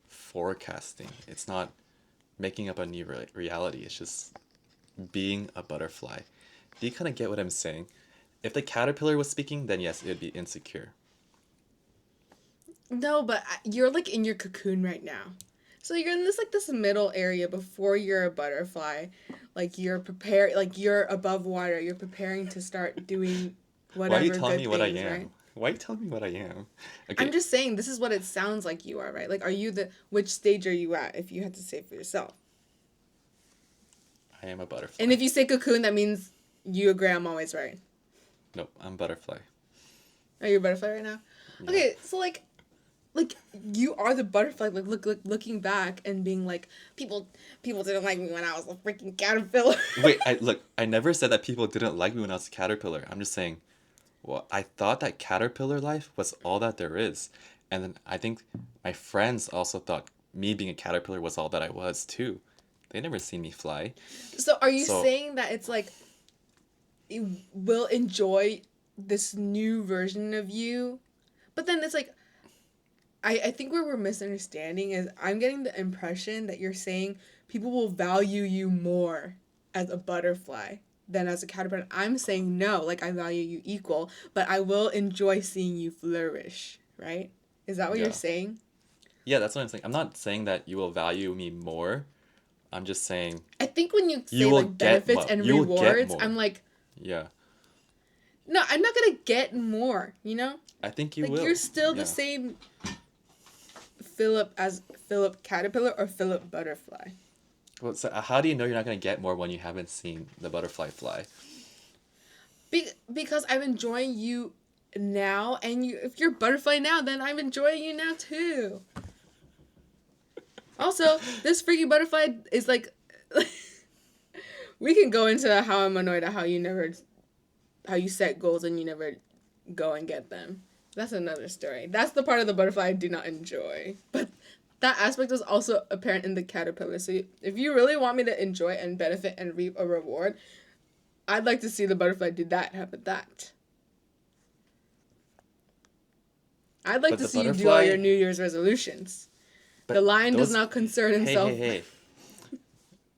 B: forecasting. It's not making up a new reality. It's just being a butterfly. Do you kind of get what I'm saying? If the caterpillar was speaking, then yes, it would be insecure.
A: No, but you're like in your cocoon right now. So you're in this middle area before you're a butterfly. Like you're prepared, like you're above water. You're preparing to start doing
B: Why are you
A: whatever
B: telling me
A: good
B: what I
A: things,
B: am?
A: right?
B: Why are you telling me what I am?
A: I'm
B: Okay,
A: just saying this is what it sounds like you are, right? Like, are you which stage are you at if you had to say for yourself?
B: I am a butterfly.
A: And if you say cocoon, that means you agree I'm always right.
B: Nope, I'm butterfly.
A: Are you a butterfly right now?
B: Yeah.
A: Okay, so like you are the butterfly. Like looking back and being like people didn't like me when I was a freaking caterpillar.
B: Wait, I never said that people didn't like me when I was a caterpillar. I'm just saying, well, I thought that caterpillar life was all that there is. And then I think my friends also thought me being a caterpillar was all that I was too. They never seen me fly.
A: So are you
B: So,
A: saying that it's like you will enjoy this new version of you, but then it's like I think where we're misunderstanding is I'm getting the impression that you're saying people will value you more as a butterfly than as a caterpillar. I'm saying no, like I value you equal, but I will enjoy seeing you flourish, right? Is that what you're
B: yeah.
A: saying?
B: Yeah, that's what I'm saying. I'm not saying that you will value me more. I'm just saying
A: I think when you
B: you
A: say
B: will
A: like
B: get
A: benefits
B: more.
A: and
B: You will get
A: rewards, I'm
B: more.
A: like,
B: Yeah.
A: no, I'm not gonna get more, you know?
B: I think you
A: Like you're
B: will.
A: still the
B: Yeah.
A: same Philip as Philip Caterpillar or Philip Butterfly.
B: Well, so how do you know you're not going to get more when you haven't seen the butterfly fly?
A: Because I'm enjoying you now, and if you're butterfly now, then I'm enjoying you now too. Also, this freaky butterfly is like, we can go into how I'm annoyed at how you set goals and you never go and get them. That's another story. That's the part of the butterfly I do not enjoy. But that aspect is also apparent in the caterpillar. So if you really want me to enjoy and benefit and reap a reward, I'd like to see the butterfly do that. How about that? I'd like
B: But
A: to
B: the
A: see you do all your
B: butterfly,
A: New Year's resolutions. The
B: but
A: lion does
B: those,
A: not concern
B: hey, hey,
A: himself.
B: hey,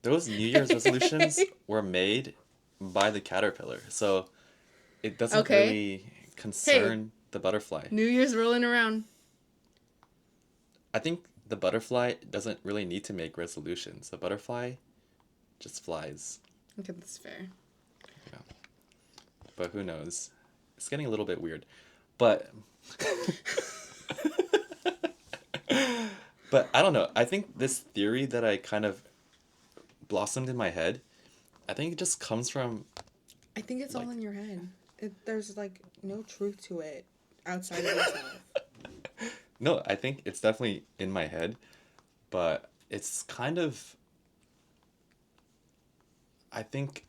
B: those New Year's resolutions were made by the caterpillar. So it doesn't
A: Okay.
B: really
A: Hey,
B: concern the butterfly.
A: New Year's rolling around.
B: I think the butterfly doesn't really need to make resolutions. The butterfly just flies.
A: Okay, that's fair.
B: Yeah. But who knows? It's getting a little bit weird. But but I don't know. I think this theory that I kind of blossomed in my head, I think it just comes from
A: I think it's all
B: like
A: in your head. There's like no truth to it outside of yourself.
B: no, I think it's definitely in my head, but it's kind of I think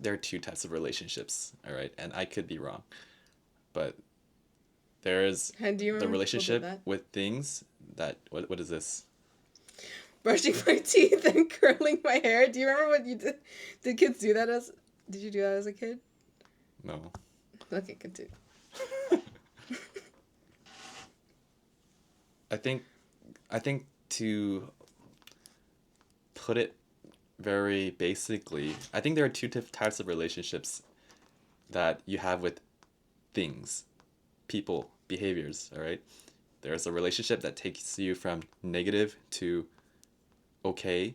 B: there are two types of relationships, all right? And I could be wrong, but there's
A: And do you
B: the
A: remember when people did
B: relationship
A: that?
B: with things that what is this?
A: Brushing my teeth and curling my hair. Do you remember what you did? Did kids do that as? Did you do that as a kid?
B: No.
A: Okay, continue.
B: I think I think to put it very basically, I think there are two types of relationships that you have with things, people, behaviors, all right? There's a relationship that takes you from negative to okay,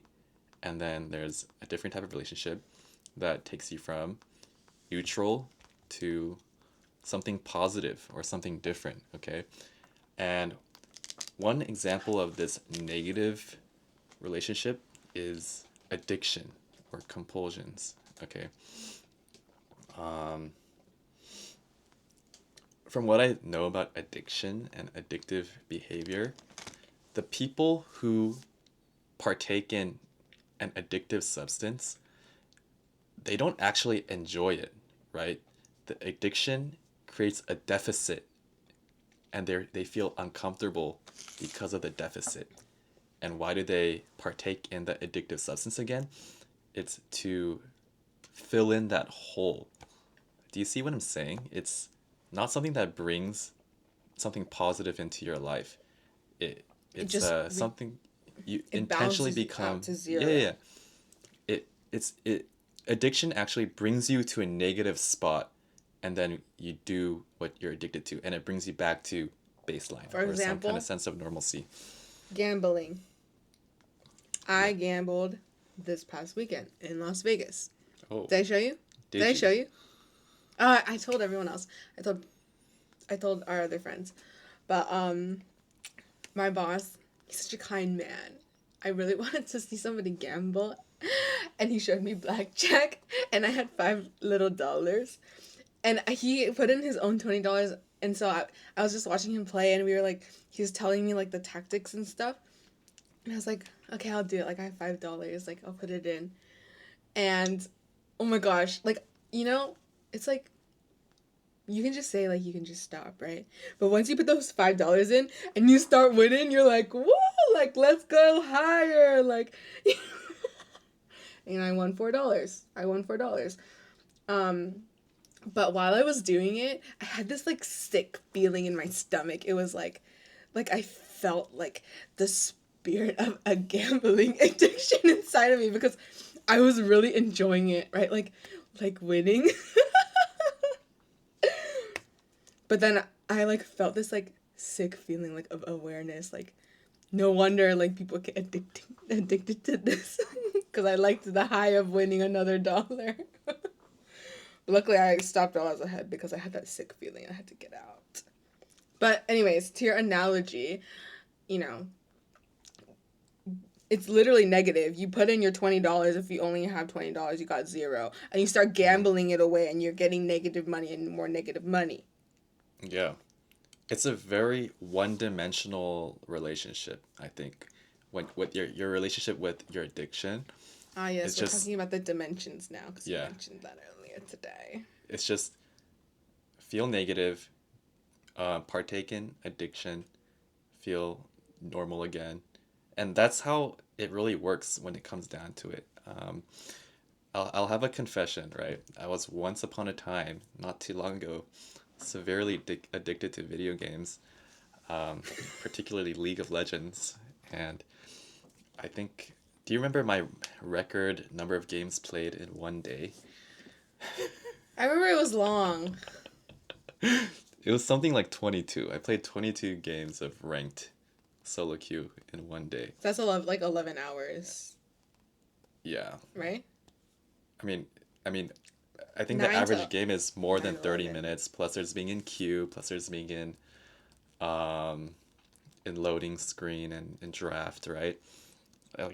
B: and then there's a different type of relationship that takes you from neutral to something positive or something different, okay? And one example of this negative relationship is addiction or compulsions, okay? Um, from what I know about addiction and addictive behavior, the people who partake in an addictive substance, they don't actually enjoy it, right? The addiction creates a deficit and they feel uncomfortable because of the deficit. And why do they partake in the addictive substance again? It's to fill in that hole. Do you see what I'm saying? It's not something that brings something positive into your life. It
A: It
B: it's
A: just
B: something you
A: it
B: intentionally
A: balances you out
B: become.
A: to
B: Yeah, yeah,
A: zero.
B: yeah. It addiction actually brings you to a negative spot, and then you do what you're addicted to, and it brings you back to baseline
A: For
B: or some kind of
A: example,
B: sense of normalcy.
A: gambling. I
B: Yeah.
A: gambled this past weekend in Las Vegas.
B: Oh,
A: Did I show you? Did
B: did
A: I
B: you?
A: show you? I told everyone else. I told our other friends. But my boss, he's such a kind man. I really wanted to see somebody gamble, and he showed me blackjack, and I had $5 and he put in his own $20, and so I was just watching him play, and we were like, he was telling me like the tactics and stuff, and I was like, okay, I'll do it. Like I have $5, like I'll put it in, and oh my gosh, like it's like you can just say like you can just stop, right? But once you put those $5 in and you start winning, you're like, whoa, like let's go higher, like. And I won $4. I won $4. Um, but while I was doing it, I had this like sick feeling in my stomach. It was like I felt like the spirit of a gambling addiction inside of me because I was really enjoying it, right? Like winning. But then I like felt this like sick feeling like of awareness, like no wonder like people get addicted to this because I liked the high of winning another dollar. Luckily, I stopped while I was ahead because I had that sick feeling and I had to get out. But anyways, to your analogy, you know, it's literally negative. You put in your $20. If you only have $20, you got zero, and you start
B: Mm-hmm.
A: gambling it away, and you're getting negative money and more negative money.
B: Yeah. It's a very one-dimensional relationship, I think. When with your relationship with your addiction,
A: Ah,
B: it's
A: yes, we're
B: just
A: talking about the dimensions now because you
B: yeah,
A: mentioned that earlier today.
B: it's just feel negative, partake in addiction, feel normal again, and that's how it really works when it comes down to it. I'll have a confession, right? I was once upon a time, not too long ago, severely addicted to video games, particularly League of Legends. And I think, do you remember my record number of games played in one day?
A: I remember it was long.
B: It was something like 22. I played 22 games of ranked solo queue in one day.
A: That's 11 hours,
B: Yeah.
A: right?
B: I mean, I mean, I think the
A: Nine
B: average
A: to
B: game is more than
A: nine
B: 30
A: 11.
B: minutes, plus there's being in queue, plus there's being um, in loading screen and draft, right?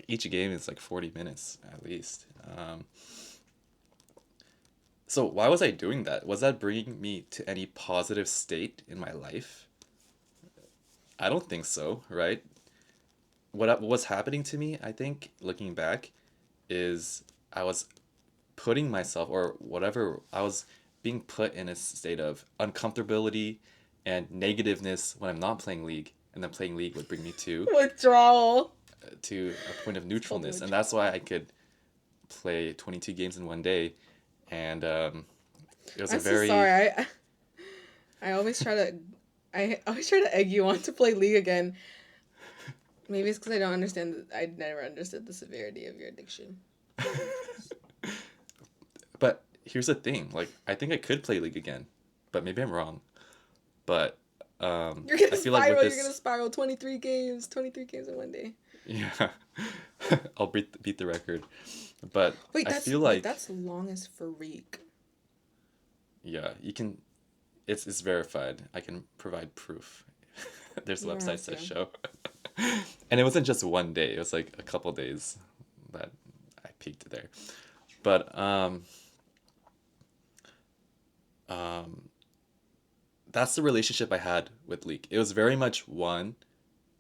B: Each game is like 40 minutes at least. So why was I doing that? Was that bringing me to any positive state in my life? I don't think so, right? What was happening to me, I think, looking back, is I was putting myself or whatever I was being put in a state of uncomfortability and negativeness when I'm not playing League, and then playing League would bring me
A: Withdrawal.
B: to a point of
A: It's called
B: neutralness, and that's
A: withdrawal.
B: why I could play 22 games in one day, and it was a
A: I'm so
B: very
A: sorry. I always try to I always try to egg you on to play League again. Maybe it's because I don't understand. I never understood the severity of your addiction.
B: but here's the thing, like I think I could play League again, but maybe I'm wrong. But
A: You're gonna
B: I feel like with
A: spiral. You're gonna
B: this,
A: spiral 23 games. 23 games in one day.
B: yeah, I'll beat the record. But
A: Wait,
B: I
A: that's
B: feel
A: wait,
B: like
A: that's long as freak.
B: Yeah, you can. It's verified. I can provide proof. There's
A: You don't have
B: websites that
A: to.
B: show. And it wasn't just one day. It was like a couple days that I peaked there. But um, that's the relationship I had with Leak. It was very much one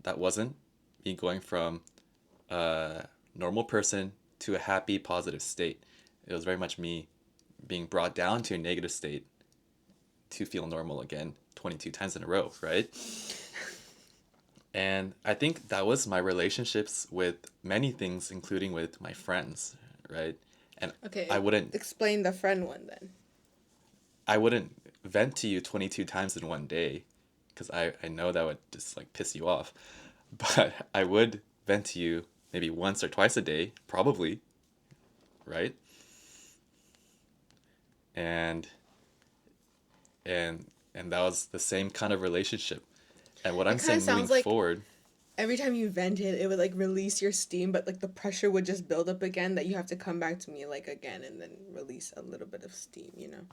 B: that wasn't me going from a normal person to a happy, positive state. It was very much me being brought down to a negative state to feel normal again 22 times in a row, right? And I think that was my relationships with many things, including with my friends, right? And I
A: Okay,
B: wouldn't
A: explain the friend one then.
B: I wouldn't vent to you 22 times in one day because I know that would just like piss you off. But I would vent to you maybe once or twice a day, probably, right? And and and that was the same kind of relationship. And what
A: It
B: I'm
A: kind of
B: saying moving
A: sounds like
B: forward,
A: every time you vented, it would like release your steam, but like the pressure would just build up again that you have to come back to me like again and then release a little bit of steam, you know?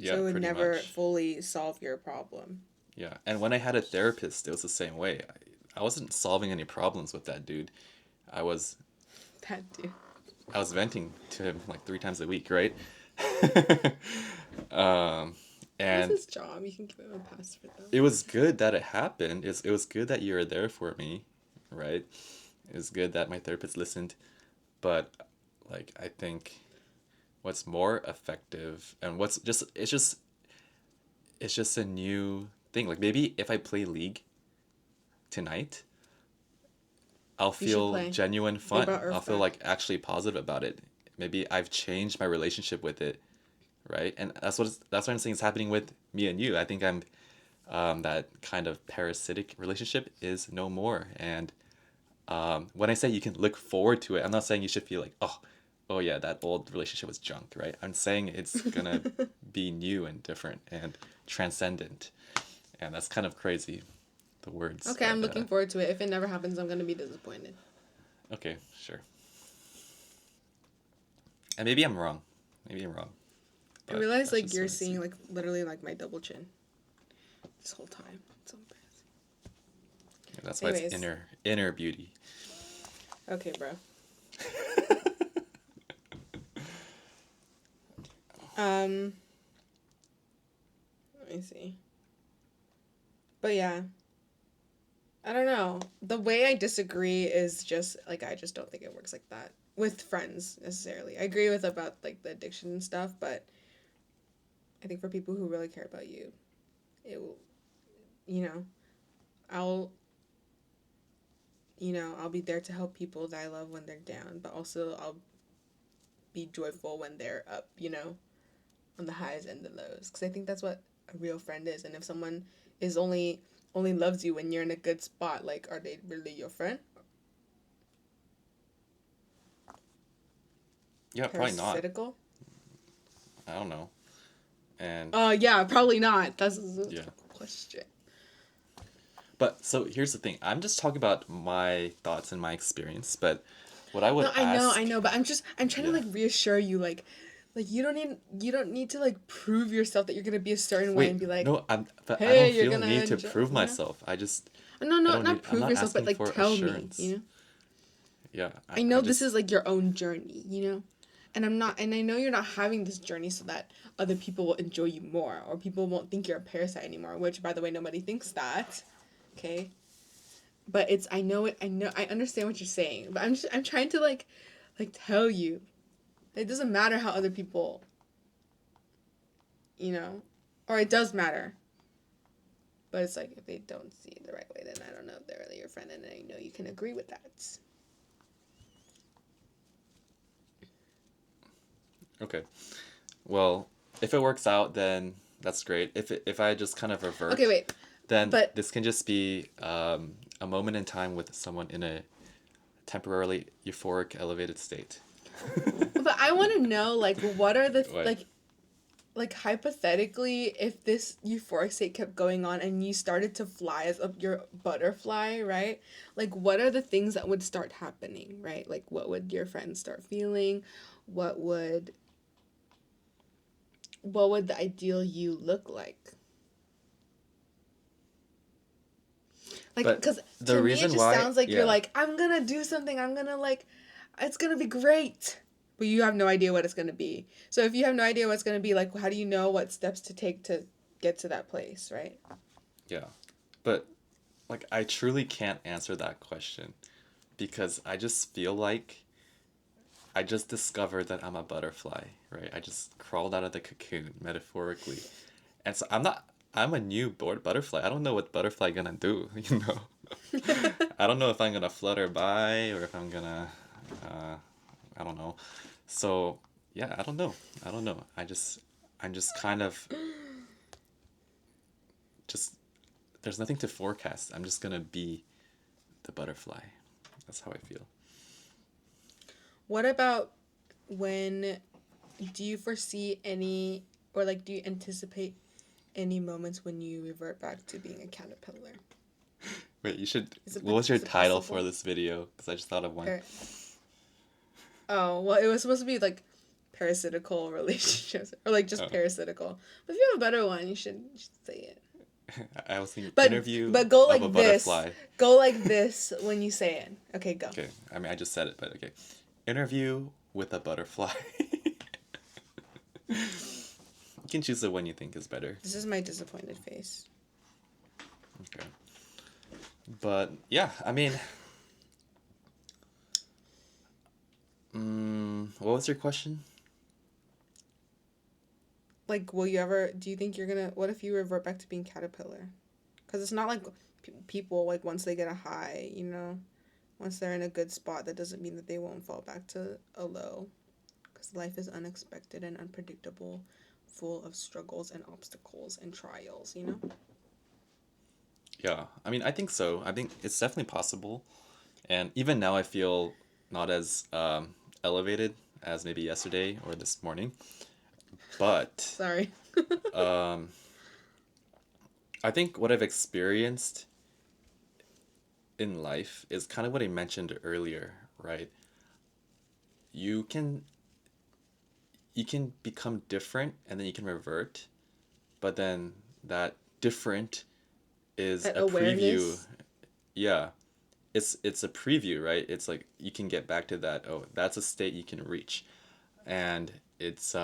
A: So
B: yeah,
A: it would
B: pretty
A: never
B: much.
A: fully solve your problem.
B: Yeah. And when I had a therapist, it was the same way. I wasn't solving any problems with that dude. I was
A: That dude.
B: I was venting to him like 3 times a week, right? um,
A: That's
B: and
A: his job. You can give him a pass for that.
B: it was good that it happened. It was good that you were there for me, right? It was good that my therapist listened. But like I think what's more effective and what's just it's just a new thing. Like maybe if I play League tonight, I'll
A: You should
B: feel
A: play.
B: genuine
A: They
B: fun.
A: brought
B: I'll
A: Earth
B: feel
A: back.
B: like actually positive about it. Maybe I've changed my relationship with it, right? And that's what I'm saying is happening with me and you. I think I'm that kind of parasitic relationship is no more. And when I say you can look forward to it, I'm not saying you should feel like oh yeah, that old relationship was junk, right? I'm saying it's gonna be new and different and transcendent, and that's kind of crazy, the words,
A: Okay, I'm
B: but
A: looking forward to it. If it never happens, I'm gonna be disappointed.
B: okay, sure. And maybe I'm wrong. Maybe I'm wrong.
A: I
B: But
A: realized
B: let's
A: like
B: just
A: you're
B: wait and
A: seeing
B: see.
A: like literally like my double chin this whole time. It's so embarrassing.
B: Yeah, that's why it's
A: Anyways,
B: inner beauty.
A: okay, bro. Um, let me see. But yeah, I don't know. The way I disagree is just like I just don't think it works like that with friends necessarily. I agree with about like the addiction and stuff, but I think for people who really care about you, it will, you know, I'll, I'll be there to help people that I love when they're down, but also I'll be joyful when they're up, on the highs and the lows. Because I think that's what a real friend is. And if someone is only loves you when you're in a good spot, like are they really your friend?
B: Yeah, probably not.
A: Parasitical?
B: I don't know. And
A: Yeah, probably not. That's a
B: yeah.
A: question.
B: But so here's the thing. I'm just talking about my thoughts and my experience, but what I
A: No,
B: would
A: I
B: ask,
A: know, but I'm trying to
B: yeah.
A: like reassure you, like you don't need to like prove yourself that you're gonna be a certain way and
B: Wait,
A: be like,
B: no, but I
A: hey,
B: don't
A: you're
B: feel
A: gonna
B: need to
A: enjoy,
B: prove myself.
A: No,
B: I
A: no,
B: don't
A: not
B: need, I'm
A: prove
B: not
A: yourself, but
B: asking
A: like
B: for
A: tell me,
B: assurance. Yeah,
A: I
B: I
A: know this
B: just,
A: is like your own journey, and and I know you're not having this journey so that other people will enjoy you more or people won't think you're a parasite anymore. Which, by the way, nobody thinks that. Okay, but it's I know I understand what you're saying, but I'm trying to like tell you it doesn't matter how other people, you know, or it does matter. But it's like if they don't see it the right way, then I don't know if they're really your friend, and I know you can agree with that.
B: okay. Well, if it works out, then that's great. If I just kind of
A: Okay,
B: revert,
A: wait,
B: then
A: but
B: this can just be a moment in time with someone in a temporarily euphoric, elevated state.
A: but I want to know like what are the
B: What?
A: like hypothetically if this euphoric state kept going on and you started to fly as your butterfly, right? Like what are the things that would start happening, right? Like what would your friends start feeling? What would what would the ideal you look like? Like,
B: But
A: because
B: the
A: to me, it
B: reason
A: just
B: why,
A: sounds like you're
B: yeah,
A: like, I'm gonna do something. I'm gonna, like, it's gonna be great. But you have no idea what it's gonna be. So if you have no idea what it's gonna be, like, how do you know what steps to take to get to that place, right?
B: yeah. But like I truly can't answer that question because I just feel like I just discovered that I'm a butterfly, right? I just crawled out of the cocoon metaphorically. And so I'm a new bored butterfly. I don't know what butterfly gonna do, you know. I don't know if I'm gonna flutter by or if I'm gonna uh I don't know. So, yeah, I don't know. I don't know. I'm just kind of just there's nothing to forecast. I'm just gonna be the butterfly. That's how I feel.
A: What about when do you foresee any, or like, do you anticipate any moments when you revert back to being a caterpillar?
B: Wait, you should.
A: Is it
B: What was your
A: is it
B: title for
A: possible?
B: this video? Because I just thought of one.
A: Par- oh well, it was supposed to be like parasitical relationships, or like just
B: Oh,
A: parasitical. But if you have a better one, you should say it.
B: I was thinking
A: But
B: interview
A: but go
B: of a
A: like this.
B: butterfly.
A: Go like this when you say it. Okay, go.
B: Okay, I mean I just said it, but okay. Interview with a butterfly. You can choose the one you think is better.
A: This is my disappointed face.
B: Okay. But yeah, I mean, what was your question?
A: Like, will you ever? Do you think you're gonna? What if you revert back to being caterpillar? Because it's not like people like once they get a high, once they're in a good spot, that doesn't mean that they won't fall back to a low. Because life is unexpected and unpredictable, full of struggles and obstacles and trials.
B: Yeah, I mean, I think so. I think it's definitely possible. And even now, I feel not as elevated as maybe yesterday or this morning. But
A: Sorry.
B: um, I think what I've experienced in life is kind of what I mentioned earlier, right? You can you can become different and then you can revert, but then that different is
A: That
B: a preview.
A: awareness.
B: Yeah, it's a preview, right? It's like you can get back to that. Oh, that's a state you can reach, and it's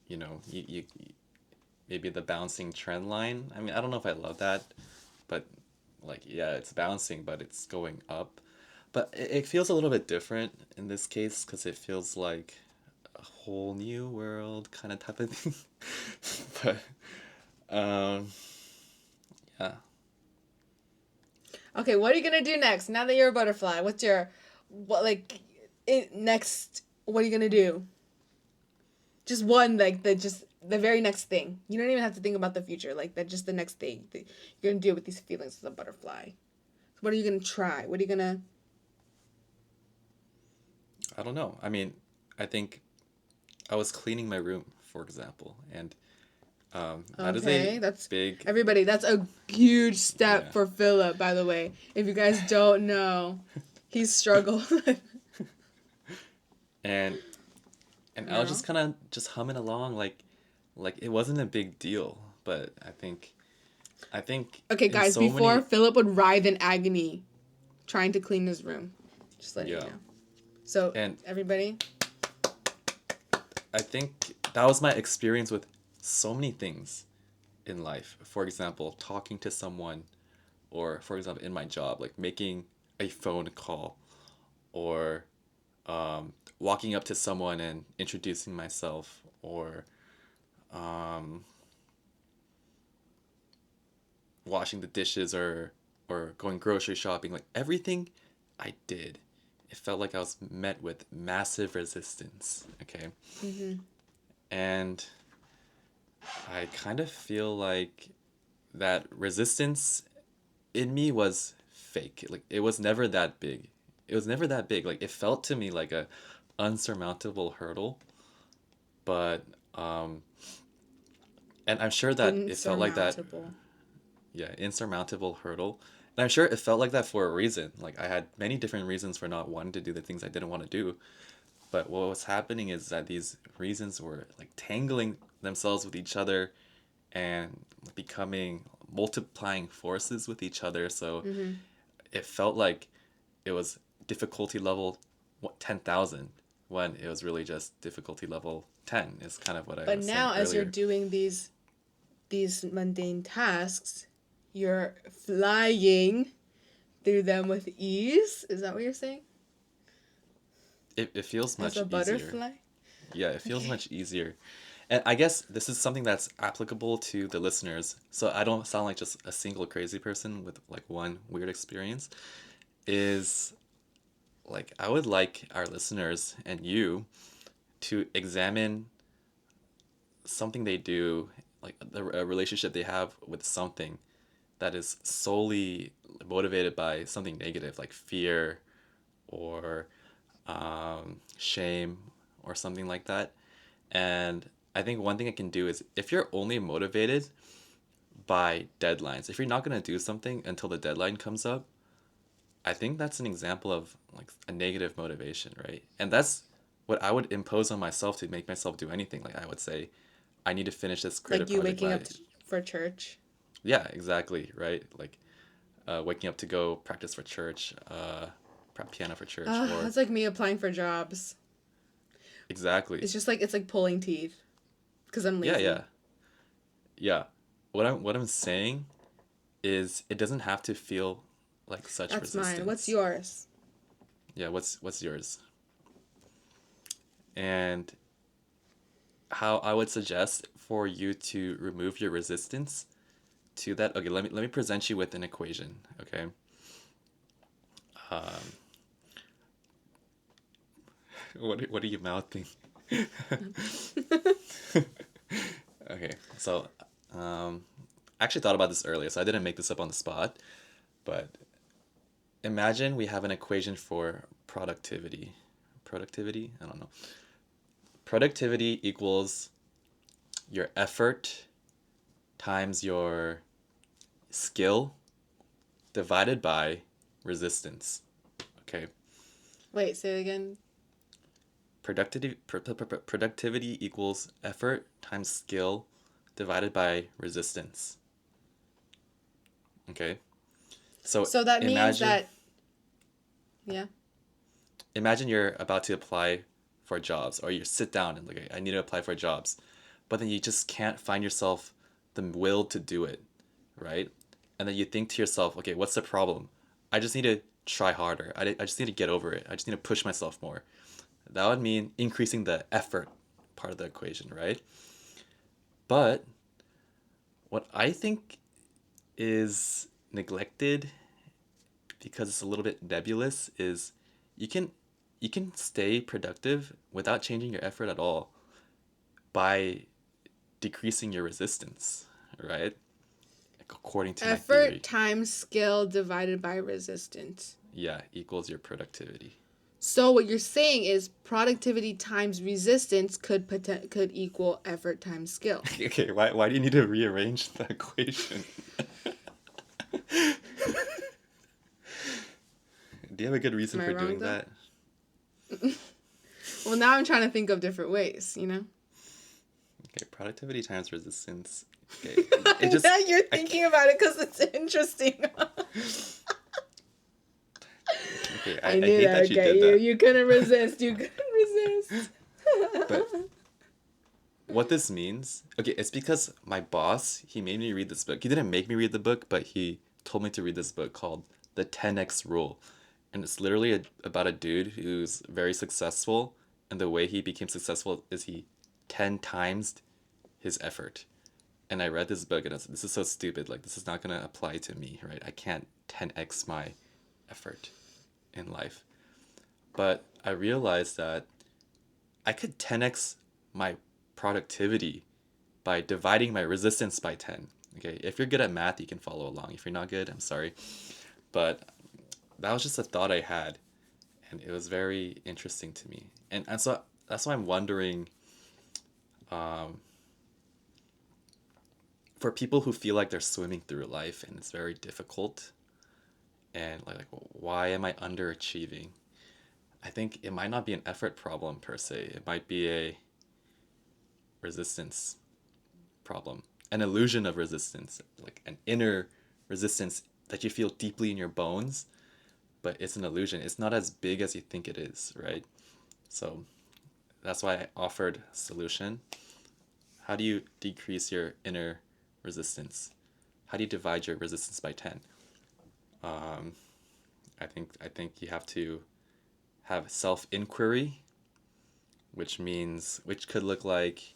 B: you maybe the bouncing trend line. I mean, I don't know if I love that, but like yeah, it's bouncing, but it's going up. But it feels a little bit different in this case because it feels like a whole new world kind of type of thing. But yeah,
A: Okay, what are you gonna do next? Now that you're a butterfly, what's your, what like, next? What are you gonna do? Just one, like the very next thing. You don't even have to think about the future. Like that, just the next thing that you're gonna deal with these feelings as a butterfly. So what are you gonna try? What are you gonna?
B: I don't know. I mean, I think I was cleaning my room, for example, and that is a
A: Okay, that's
B: big
A: everybody. That's a huge step
B: yeah.
A: for Philip. By the way, if you guys don't know, he's struggled.
B: and and I was
A: No.
B: just kind of just humming along like it wasn't a big deal, but I think
A: Okay,
B: in
A: guys.
B: so
A: Before
B: many
A: Philip would writhe in agony, trying to clean his room. Just letting you
B: yeah.
A: know. So
B: And
A: everybody,
B: I think that was my experience with so many things in life. For example, talking to someone or for example in my job like making a phone call or walking up to someone and introducing myself or um, washing the dishes or going grocery shopping, like everything I did, it felt like I was met with massive resistance. Okay,
A: mm-hmm.
B: and I kind of feel like that resistance in me was fake. Like it was never that big. It was never that big. Like it felt to me like a unsurmountable hurdle, but um, and I'm sure that it felt like that.
A: Insurmountable.
B: Yeah, insurmountable hurdle. And I'm sure it felt like that for a reason. Like I had many different reasons for not wanting to do the things I didn't want to do. But what was happening is that these reasons were like tangling themselves with each other and becoming multiplying forces with each other. So
A: Mm-hmm.
B: it felt like it was difficulty level 10,000 when it was really just difficulty level 10 is kind of what I
A: But
B: was saying
A: now, as you're
B: earlier.
A: doing these mundane tasks, you're flying through them with ease. Is that what you're saying?
B: It feels
A: As
B: much
A: a
B: easier.
A: butterfly?
B: Yeah, it feels
A: Okay.
B: much easier. And I guess this is something that's applicable to the listeners. So I don't sound like just a single crazy person with like one weird experience. Is like I would like our listeners and you to examine something they do, like a relationship they have with something that is solely motivated by something negative, like fear or shame or something like that. And I think one thing I can do is if you're only motivated by deadlines, if you're not going to do something until the deadline comes up, I think that's an example of like a negative motivation, right? And that's what I would impose on myself to make myself do anything. Like I would say, I need to finish this creative
A: Like you
B: project
A: waking
B: by,
A: up for church.
B: yeah, exactly, right? Like waking up to go practice for church, piano for church, or
A: That's like me applying for jobs.
B: exactly,
A: It's just like it's like pulling teeth because I'm
B: yeah,
A: lazy.
B: yeah, yeah. What I'm saying is it doesn't have to feel like such
A: That's mine. What's
B: resistance.
A: yours?
B: Yeah, what's yours? And how I would suggest for you to remove your resistance to that. Okay, let me present you with an equation. Okay, um, what are you mouthing? Okay, so I actually thought about this earlier, so I didn't make this up on the spot. But imagine we have an equation for productivity. Productivity? I don't know. Productivity equals your effort times your skill divided by resistance. Okay.
A: Wait, say it again.
B: Productivity equals effort times skill divided by resistance. Okay. So
A: So that means
B: imagine
A: that, yeah.
B: imagine you're about to apply for jobs or you sit down and like I need to apply for jobs, but then you just can't find yourself the will to do it, right? And then you think to yourself, okay, what's the problem? I just need to try harder. I just need to get over it. I just need to push myself more. That would mean increasing the effort part of the equation, right? But what I think is neglected because it's a little bit nebulous is you can you can stay productive without changing your effort at all by decreasing your resistance, right? Like according to my
A: Effort
B: theory.
A: times skill divided by resistance.
B: Yeah, equals your productivity.
A: So what you're saying is productivity times resistance could equal effort times skill.
B: Okay, why do you need to rearrange the equation? Do you have a good reason
A: Am I
B: for
A: wrong
B: doing
A: though?
B: that?
A: Well, now I'm trying to think of different ways, you know?
B: Okay, productivity times resistance. Okay, it just
A: Now you're
B: I
A: thinking
B: can't.
A: about it because it's interesting.
B: Okay,
A: I
B: I
A: knew
B: hate
A: that
B: that
A: would
B: you
A: get
B: did
A: you.
B: that.
A: You couldn't resist. You couldn't resist.
B: But what this means, okay, it's because my boss, he made me read this book. He didn't make me read the book, but he told me to read this book called The 10X Rule. And it's literally about a dude who's very successful, and the way he became successful is he 10 times his effort. And I read this book and I was, this is so stupid. Like, this is not going to apply to me, right? I can't 10x my effort in life. But I realized that I could 10x my productivity by dividing my resistance by 10. Okay, if you're good at math, you can follow along. If you're not good, I'm sorry. But that was just a thought I had, and it was very interesting to me. And so that's why I'm wondering um, for people who feel like they're swimming through life and it's very difficult, and like why am I underachieving? I think it might not be an effort problem per se. It might be a resistance problem, an illusion of resistance, like an inner resistance that you feel deeply in your bones, but it's an illusion. It's not as big as you think it is, right? So that's why I offered a solution. How do you decrease your inner resistance? How do you divide your resistance by 10? Um, I think you have to have self-inquiry, which could look like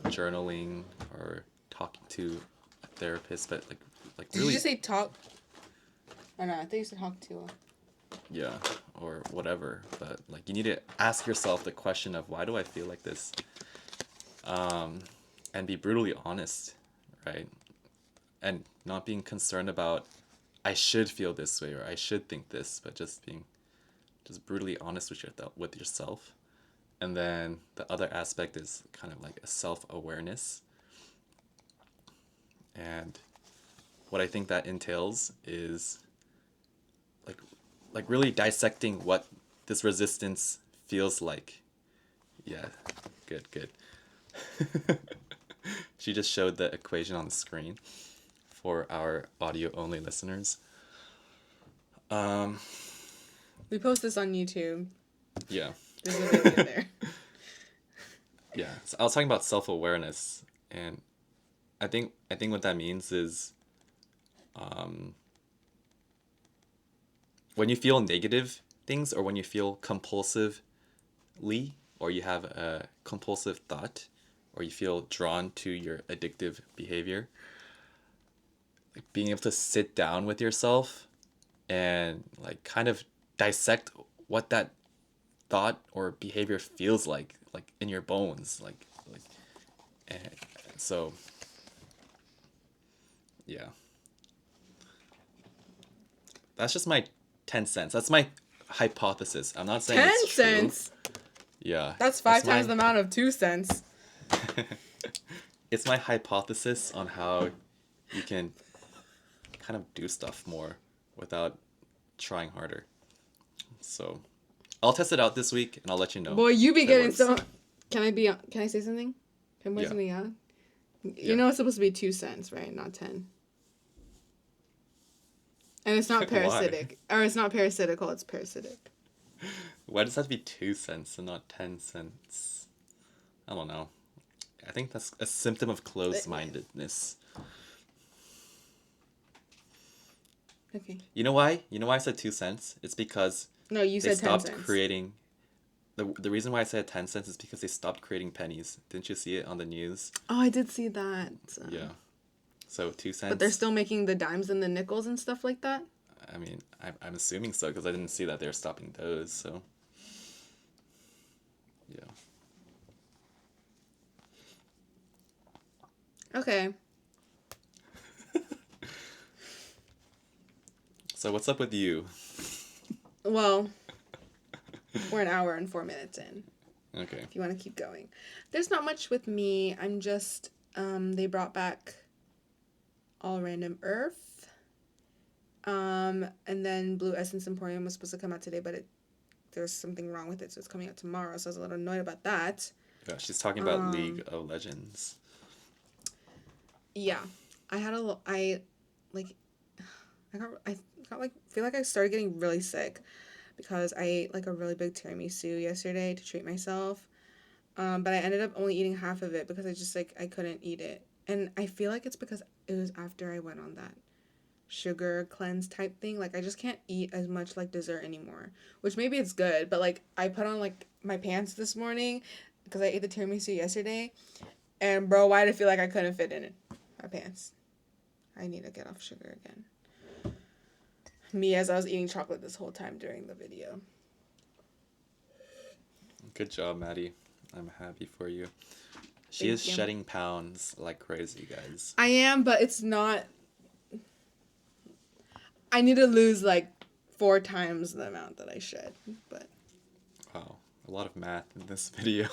B: journaling or talking to a therapist, but like
A: Did you
B: really,
A: just say talk? Oh no, I think you said talk to.
B: yeah, or whatever. But like you need to ask yourself the question of why do I feel like this, um, and be brutally honest, right? And not being concerned about I should feel this way or I should think this, but just being just brutally honest with yourself. And then the other aspect is kind of like a self-awareness. And what I think that entails is like really dissecting what this resistance feels like. Yeah, good, good. She just showed the equation on the screen for our audio only listeners. Um,
A: We post this on YouTube.
B: yeah.
A: There's a video there.
B: Yeah. So I was talking about self-awareness, and I think what that means is um, when you feel negative things or when you feel compulsively or you have a compulsive thought or you feel drawn to your addictive behavior, like being able to sit down with yourself and like kind of dissect what that thought or behavior feels like in your bones, like and so yeah, that's just my 10 cents. That's my hypothesis. I'm not saying
A: 10
B: it's true.
A: cents?
B: Yeah.
A: That's five times the amount of 2 cents.
B: It's my hypothesis on how you can kind of do stuff more without trying harder. So I'll test it out this week and I'll let you know.
A: Boy, you be
B: if it
A: getting
B: works.
A: so. Can I say something? Can I point
B: Yeah.
A: something out? You
B: Yeah.
A: know it's supposed to be 2 cents, right? Not 10. And it's not parasitic. Or it's not parasitical, it's parasitic.
B: Why does that have to be 2 cents and not 10 cents? I don't know. I think that's a symptom of closed-mindedness.
A: Okay.
B: You know why? You know why I said 2 cents? It's because
A: No, you
B: they
A: said 10
B: stopped
A: cents.
B: creating. The reason why I said 10 cents is because they stopped creating pennies. Didn't you see it on the news?
A: Oh, I did see that.
B: Yeah. So 2 cents.
A: But they're still making the dimes and the nickels and stuff like that?
B: I mean, I'm assuming so because I didn't see that they're stopping those. So. Yeah.
A: Okay.
B: So what's up with you?
A: Well, we're an hour and 4 minutes in.
B: Okay.
A: If you want to keep going. There's not much with me. I'm just, they brought back All Random Earth. And then Blue Essence Emporium was supposed to come out today, but there's something wrong with it, so it's coming out tomorrow. So I was a little annoyed about that.
B: Yeah, she's talking about League of Legends.
A: Yeah, I feel like I started getting really sick because I ate like a really big tiramisu yesterday to treat myself. But I ended up only eating half of it because I couldn't eat it. And I feel like it's because it was after I went on that sugar cleanse type thing. Like I just can't eat as much like dessert anymore, which maybe it's good, but like I put on like my pants this morning because I ate the tiramisu yesterday, and bro, why did I feel like I couldn't fit in my pants? I need to get off sugar again. Me as I was eating chocolate this whole time during the video.
B: Good job, Maddie. I'm happy for you. She
A: Thank
B: is
A: you.
B: shedding pounds like crazy, guys.
A: I am, but it's not. I need to lose like 4 times the amount that I should, but.
B: Wow, a lot of math in this video.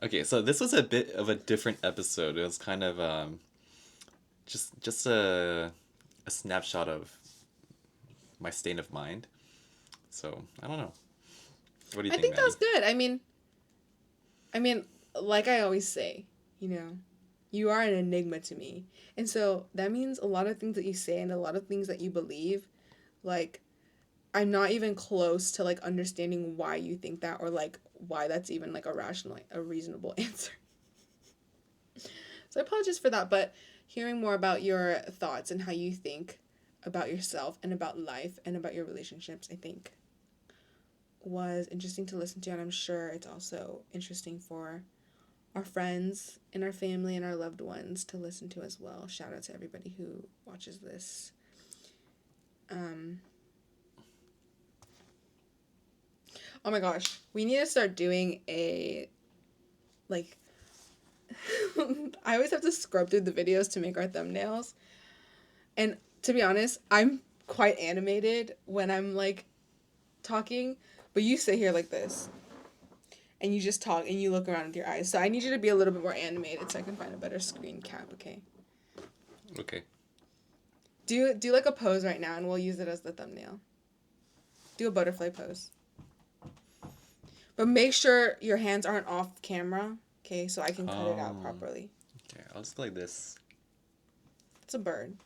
B: Okay, so this was a bit of a different episode. It was kind of just a snapshot of my state of mind. So I don't know. What do you
A: I
B: think,
A: think that's
B: Maddie?
A: good. I mean, like I always say, you are an enigma to me. And so that means a lot of things that you say and a lot of things that you believe, like, I'm not even close to like understanding why you think that or like why that's even like a rational, like, a reasonable answer. So I apologize for that, but hearing more about your thoughts and how you think about yourself and about life and about your relationships, I think was interesting to listen to, and I'm sure it's also interesting for our friends and our family and our loved ones to listen to as well. Shout out to everybody who watches this. Oh my gosh, we need to start doing a like I always have to scrub through the videos to make our thumbnails. And to be honest, I'm quite animated when I'm like talking, but you sit here like this and you just talk and you look around with your eyes. So I need you to be a little bit more animated so I can find a better screen cap, okay?
B: Okay.
A: Do like a pose right now and we'll use it as the thumbnail. Do a butterfly pose. But make sure your hands aren't off camera, okay, so I can cut it out
B: Oh.
A: properly.
B: Okay. I'll just go like this.
A: It's a bird.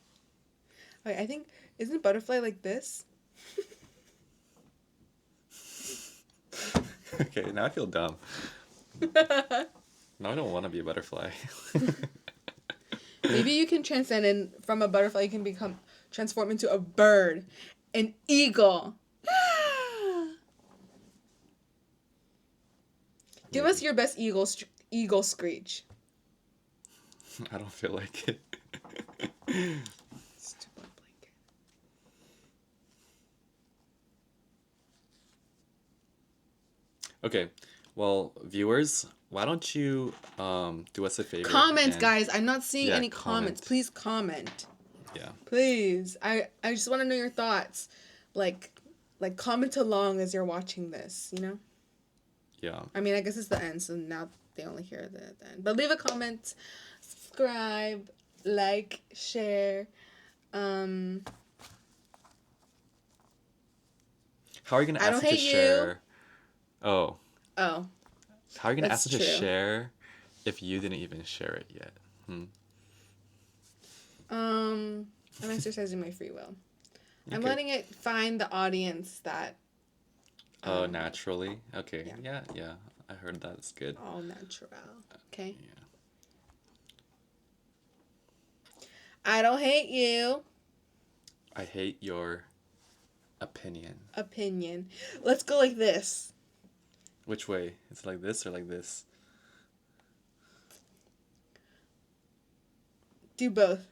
A: Wait, I think, isn't butterfly like this?
B: Okay. Now I feel dumb. Now I don't want to be a butterfly.
A: Maybe you can transcend and from a butterfly you can transform into a bird, an eagle. Give us
B: Maybe.
A: your best eagle screech.
B: I don't feel like it.
A: Stupid blanket.
B: Okay. Well, viewers, why don't you do us a favor
A: Comments,
B: and
A: guys. I'm not seeing
B: yeah,
A: any comments.
B: comment.
A: Please comment.
B: Yeah.
A: Please. I just want to know your thoughts. Like comment along as you're watching this, you know?
B: Yeah.
A: I mean, I guess it's the end, so now they only hear the end. But leave a comment, subscribe, like, share.
B: How are you gonna
A: I
B: ask
A: don't
B: them to
A: hate you.
B: share? Oh,
A: Oh,
B: how are you gonna
A: that's
B: ask them to
A: true.
B: share if you didn't even share it yet? Hmm.
A: I'm exercising my free will. I'm
B: Okay.
A: letting it find the audience that
B: Oh, naturally. Okay.
A: yeah,
B: Yeah. Yeah. I heard that's good.
A: all natural. Okay.
B: Yeah.
A: I don't hate you.
B: I hate your opinion.
A: Opinion. Let's go like this.
B: Which way? Is it like this or like this?
A: Do both.